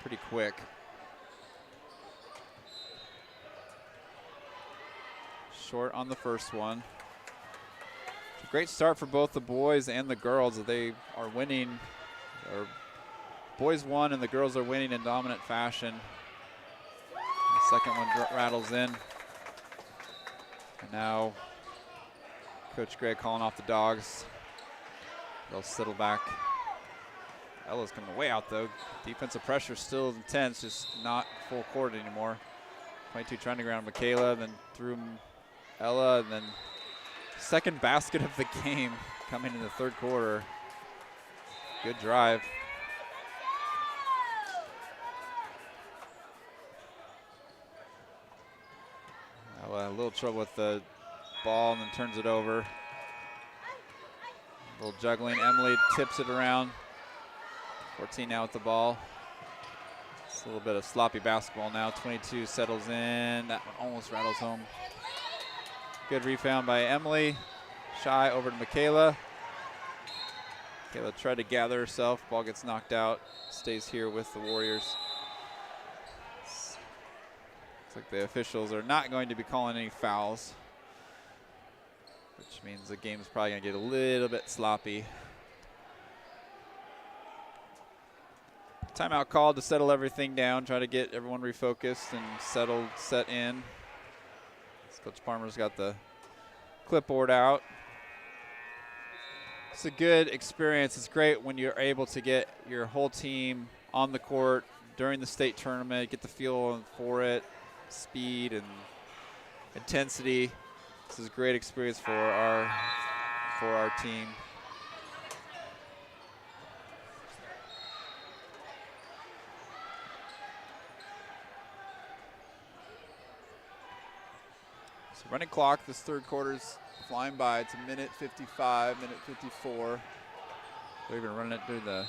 pretty quick. Short on the first one. It's a great start for both the boys and the girls. They are winning, or boys won and the girls are winning in dominant fashion. The second one rattles in. And now Coach Gray calling off the dogs. They'll settle back. Ella's coming way out though. Defensive pressure still intense, just not full court anymore. 22 trying to ground Michaela, then through Ella, and then second basket of the game coming in the third quarter. Good drive. Ella a little trouble with the ball and then turns it over. A little juggling. Emily tips it around. 14 now with the ball. It's a little bit of sloppy basketball now. 22 settles in. That one almost rattles home. Good rebound by Emily. Shy over to Michaela. Michaela tried to gather herself. Ball gets knocked out. Stays here with the Warriors. Looks like the officials are not going to be calling any fouls, which means the game's probably going to get a little bit sloppy. Timeout called to settle everything down, try to get everyone refocused and settled, set in. Coach Palmer's got the clipboard out. It's a good experience. It's great when you're able to get your whole team on the court during the state tournament, get the feel for it, speed and intensity. This is a great experience for our team. So running clock, this third quarter's flying by. It's a minute 55, minute 54. They're even running it through the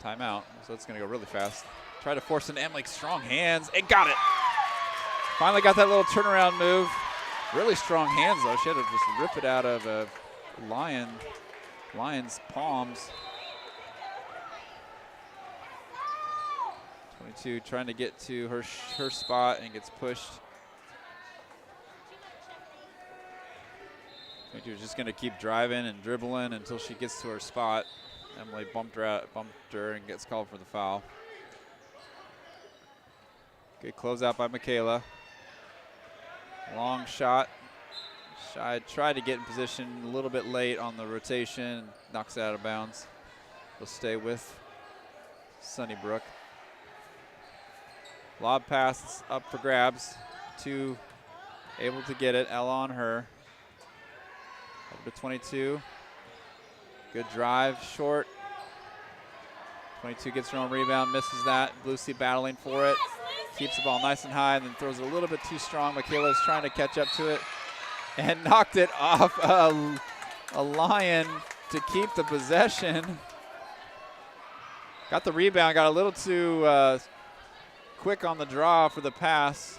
timeout, so it's gonna go really fast. Try to force an Emily, strong hands, and got it. Finally got that little turnaround move. Really strong hands though. She had to just rip it out of a lion's palms. 22 trying to get to her spot and gets pushed. 22 is just going to keep driving and dribbling until she gets to her spot. Emily bumped her and gets called for the foul. Good closeout by Michaela. Long shot. Shy tried to get in position a little bit late on the rotation, knocks it out of bounds. Will stay with Sunnybrook. Lob pass up for grabs. 2 able to get it. Ella on her. Over to 22. Good drive, short. 22 gets her own rebound, misses that. Lucy battling for it. Keeps the ball nice and high and then throws it a little bit too strong. Michaela's trying to catch up to it and knocked it off a Lion to keep the possession. Got the rebound, got a little too quick on the draw for the pass.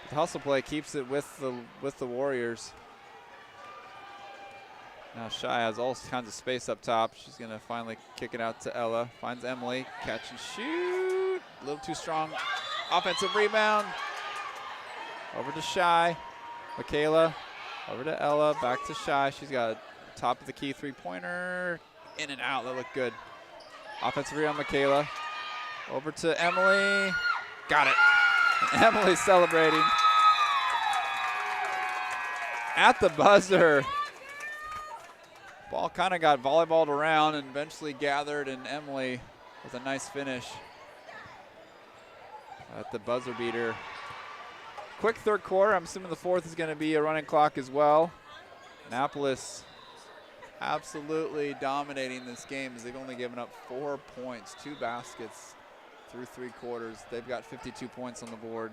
The hustle play keeps it with the Warriors. Now Shy has all kinds of space up top. She's going to finally kick it out to Ella. Finds Emily. Catch and shoot. A little too strong. Offensive rebound. Over to Shy. Michaela. Over to Ella. Back to Shy. She's got a top of the key three-pointer. In and out. That looked good. Offensive rebound, Michaela. Over to Emily. Got it. And Emily celebrating. At the buzzer. Ball kind of got volleyballed around and eventually gathered, and Emily with a nice finish at the buzzer beater. Quick third quarter. I'm assuming the fourth is going to be a running clock as well. Annapolis absolutely dominating this game as they've only given up 4 points, 2 baskets through 3 quarters. They've got 52 points on the board.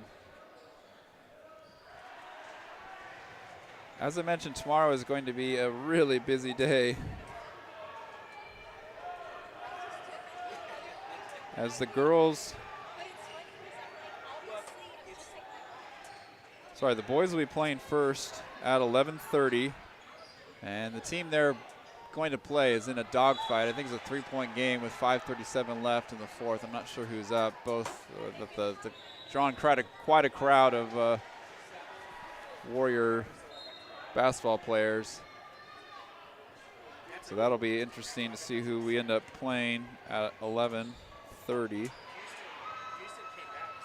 As I mentioned, tomorrow is going to be a really busy day as the girls, the boys will be playing first at 11:30, and the team they're going to play is in a dogfight. I think it's a 3-point game with 5:37 left in the fourth. I'm not sure who's up. Both drawn quite a crowd of Warrior basketball players. So that'll be interesting to see who we end up playing at 11:30.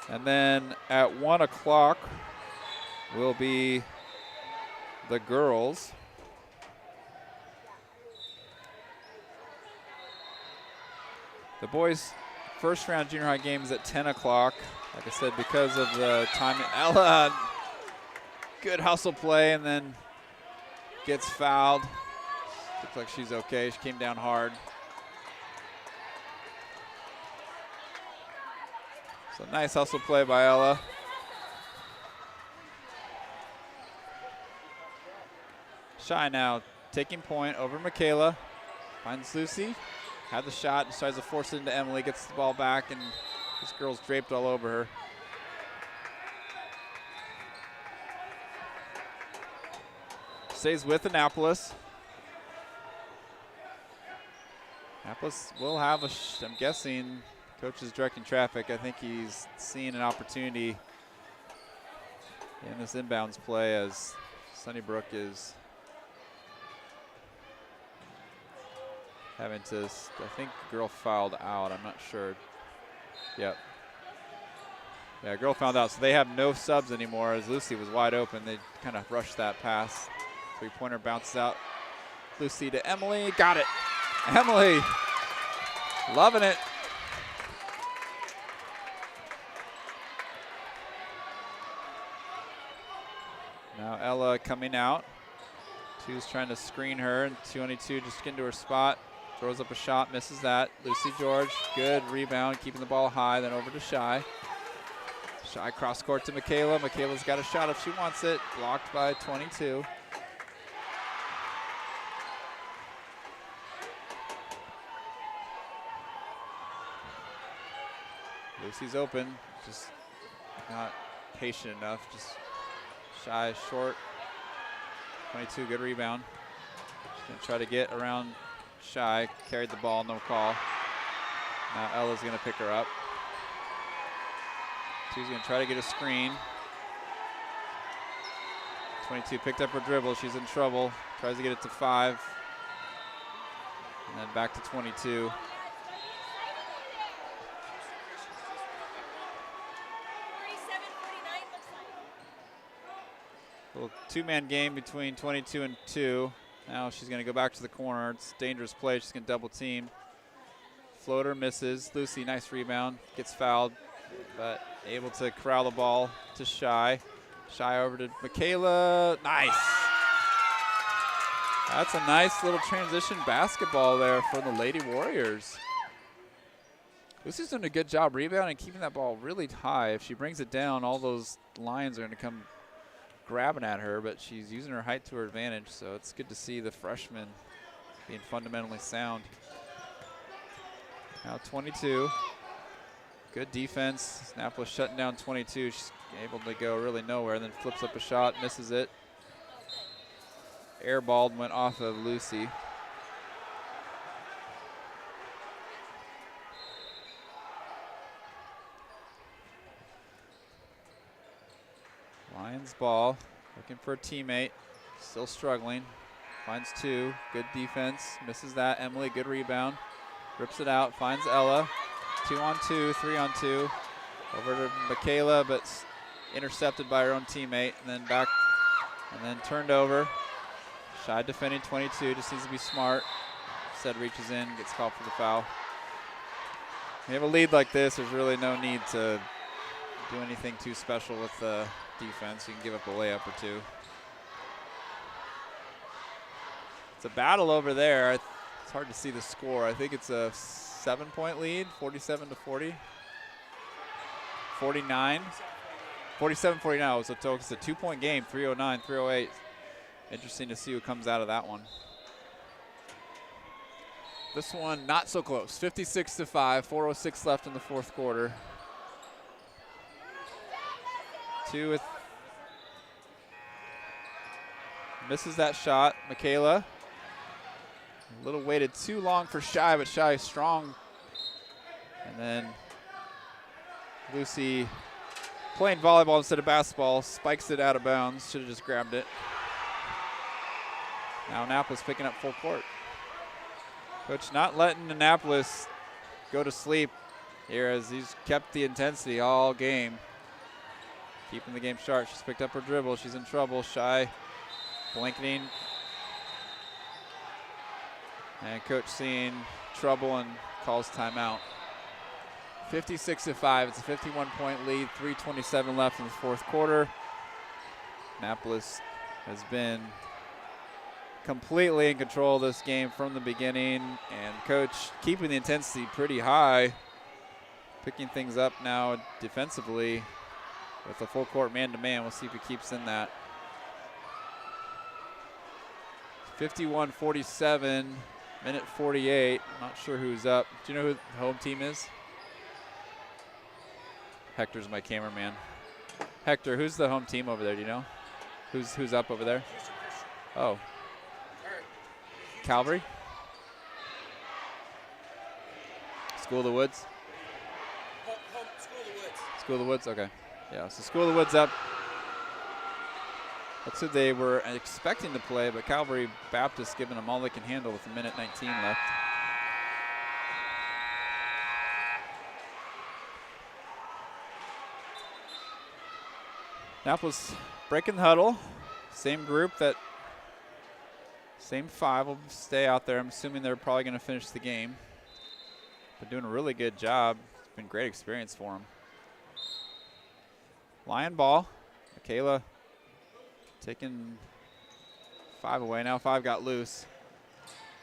And then at 1 o'clock will be the girls. The boys' first round junior high game is at 10 o'clock. Like I said, because of the timing. Ella, good hustle play and then gets fouled. Looks like she's okay. She came down hard. So nice hustle play by Ella. Shy now taking point over Michaela. Finds Lucy. Had the shot and tries to force it into Emily. Gets the ball back and this girl's draped all over her. Stays with Annapolis. Annapolis will have I'm guessing, coach is directing traffic. I think he's seeing an opportunity in this inbounds play as Sunnybrook is having to, I think the girl fouled out. I'm not sure. Yep. Yeah, girl fouled out. So they have no subs anymore as Lucy was wide open. They kind of rushed that pass. Three-pointer bounces out. Lucy to Emily. Got it. Emily loving it. Now Ella coming out. Two's trying to screen her, and 2-on-2 just getting to her spot. Throws up a shot, misses that. Lucy George, good rebound, keeping the ball high, then over to Shy. Shy cross court to Michaela. Michaela's got a shot if she wants it. Blocked by 22. Lucy's open, just not patient enough. Just Shy short. 22, good rebound. She's gonna try to get around Shy. Carried the ball, no call. Now Ella's gonna pick her up. 22's going to try to get a screen. 22 picked up her dribble. She's in trouble. Tries to get it to 5. And then back to 22. Little two-man game between 22 and 2. Now she's going to go back to the corner. It's a dangerous play. She's going to double team. Floater misses. Lucy, nice rebound. Gets fouled, but able to corral the ball to Shy. Shy over to Michaela. Nice. That's a nice little transition basketball there for the Lady Warriors. Lucy's doing a good job rebounding, keeping that ball really high. If she brings it down, all those lines are going to come grabbing at her, but she's using her height to her advantage, so it's good to see the freshman being fundamentally sound. Now 22. Good defense. Annapolis shutting down 22. She's able to go really nowhere, then flips up a shot, misses it. Airballed, went off of Lucy. Lions ball, looking for a teammate, still struggling. Finds 2, good defense, misses that. Emily, good rebound, rips it out, finds Ella. 2-on-2, 3-on-2. Over to Michaela, but intercepted by her own teammate, and then back, and then turned over. Shy defending 22, just needs to be smart. Instead reaches in, gets called for the foul. When you have a lead like this, there's really no need to do anything too special with the defense. You can give up a layup or 2. It's a battle over there. It's hard to see the score. I think it's a 7-point lead, 47-40. 49. 47-49. So it's a 2-point game, 309, 308. Interesting to see who comes out of that one. This one not so close. 56-5, 4:06 left in the fourth quarter. 2 with misses that shot. Michaela. A little waited too long for Shy, but Shy is strong. And then Lucy playing volleyball instead of basketball, spikes it out of bounds. Should have just grabbed it. Now Annapolis picking up full court. Coach not letting Annapolis go to sleep here as he's kept the intensity all game. Keeping the game sharp. She's picked up her dribble. She's in trouble. Shy blanketing. And coach seeing trouble and calls timeout. 56-5. It's a 51-point lead. 3:27 left in the fourth quarter. Annapolis has been completely in control of this game from the beginning, and coach keeping the intensity pretty high, picking things up now defensively with a full court man-to-man. We'll see if he keeps in that. 51-47, minute 48. I'm not sure who's up. Do you know who the home team is? Hector's my cameraman. Hector, who's the home team over there? Do you know? Who's up over there? Oh. Calvary? School of the Woods? School of the Woods. School of the Woods, okay. Yeah, so School of the Woods up. Looks like they were expecting to play, but Calvary Baptist giving them all they can handle with a minute 19 left. Annapolis breaking the huddle. Same group that same 5 will stay out there. I'm assuming they're probably going to finish the game. They're doing a really good job. It's been a great experience for them. Lion ball. Michaela taking 5 away. Now 5 got loose.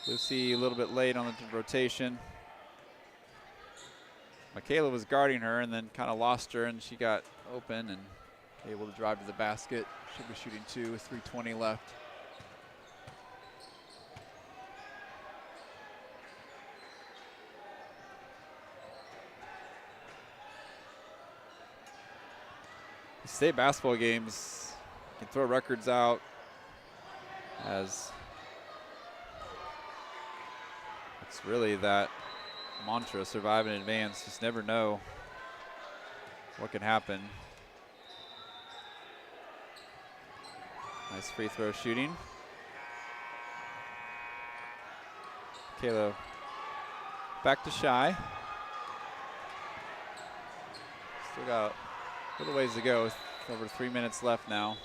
Lucy a little bit late on the rotation. Michaela was guarding her and then kind of lost her, and she got open and able to drive to the basket. Should be shooting 2 with 3:20 left. State basketball games can throw records out, as it's really that mantra, survive and advance. Just never know what can happen. Nice free throw shooting. Kayla back to Shy. Still got a little ways to go. Over 3 minutes left now.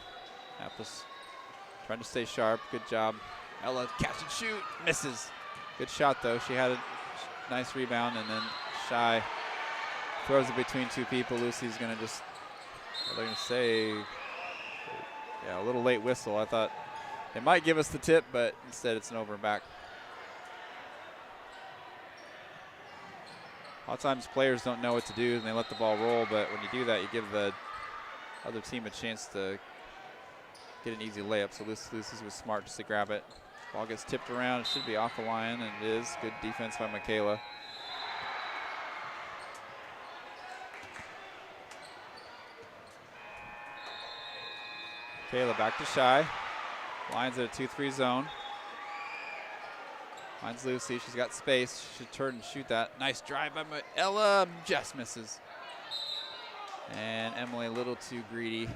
Apples trying to stay sharp. Good job. Ella catch and shoot. Misses. Good shot though. She had a nice rebound, and then Shy throws it between two people. Lucy's gonna just, what are they gonna say? Yeah, a little late whistle. I thought they might give us the tip, but instead it's an over and back. A lot of times players don't know what to do and they let the ball roll, but when you do that, you give the other team a chance to get an easy layup. So Lucy was smart just to grab it. Ball gets tipped around. It should be off the line, and it is. Good defense by Michaela. Kayla back to Shy. Lines at a 2-3 zone. Finds Lucy. She's got space. She should turn and shoot that. Nice drive by Ella. Just misses. And Emily a little too greedy.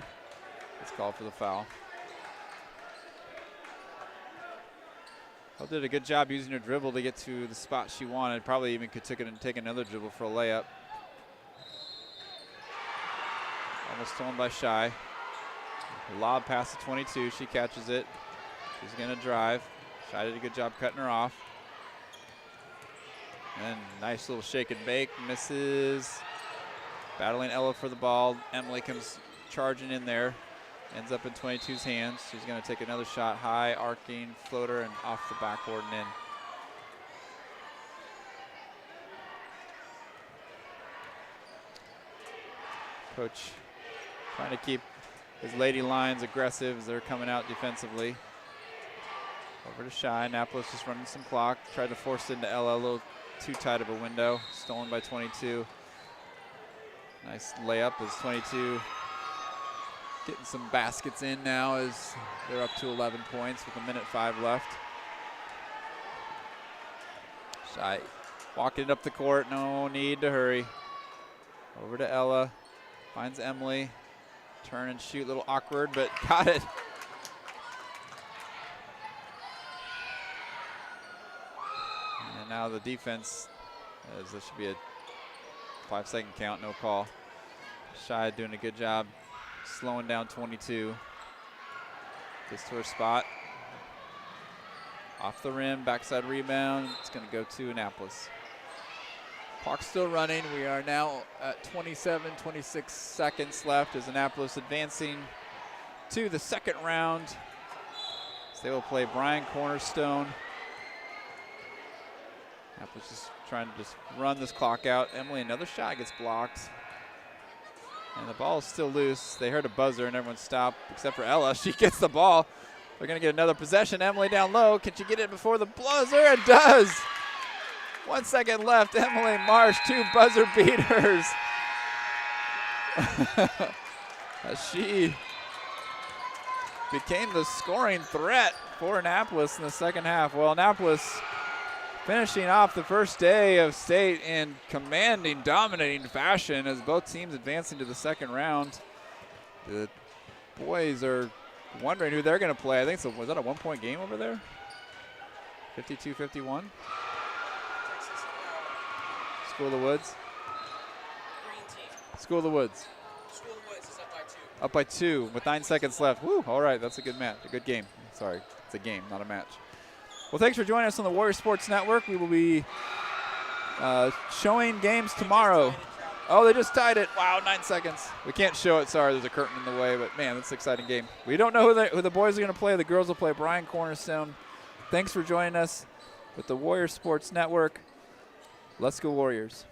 It's called for the foul. Ella did a good job using her dribble to get to the spot she wanted. Probably even could take another dribble for a layup. Almost stolen by Shy. Lob pass to 22. She catches it. She's going to drive. Shy did a good job cutting her off. And nice little shake and bake. Misses. Battling Ella for the ball. Emily comes charging in there. Ends up in 22's hands. She's going to take another shot. High, arcing, floater, and off the backboard and in. Coach trying to keep his lady lines aggressive as they're coming out defensively. Over to Shy. Annapolis just running some clock. Tried to force it into Ella. A little too tight of a window. Stolen by 22. Nice layup as 22 getting some baskets in now as they're up to 11 points with 1:05 left. Shy walking it up the court. No need to hurry. Over to Ella. Finds Emily. Turn and shoot, a little awkward, but got it. And now the defense, as this should be a 5-second count, no call. Shy doing a good job slowing down 22. Gets to her spot. Off the rim, backside rebound. It's going to go to Annapolis. Clock still running. We are now at 26 seconds left as Annapolis advancing to the second round. So they will play Bryan Cornerstone. Annapolis just trying to just run this clock out. Emily, another shot gets blocked. And the ball is still loose. They heard a buzzer and everyone stopped except for Ella. She gets the ball. They're going to get another possession. Emily down low. Can she get it before the buzzer? It does. 1 second left. Emily Marsh, 2 buzzer beaters. As she became the scoring threat for Annapolis in the second half. Well, Annapolis finishing off the first day of state in commanding, dominating fashion as both teams advancing to the second round. The boys are wondering who they're going to play. I think so. Was that a 1-point game over there? 52-51. School of the Woods. Green team. School of the Woods. School of the Woods is up by 2. Up by 2 with 9 seconds left. Woo, all right, that's a good match, a good game. Sorry, it's a game, not a match. Well, thanks for joining us on the Warrior Sports Network. We will be showing games tomorrow. Oh, they just tied it. Wow, 9 seconds. We can't show it. Sorry, there's a curtain in the way, but man, that's an exciting game. We don't know who the boys are going to play. The girls will play Bryan Cornerstone. Thanks for joining us with the Warrior Sports Network. Let's go Warriors.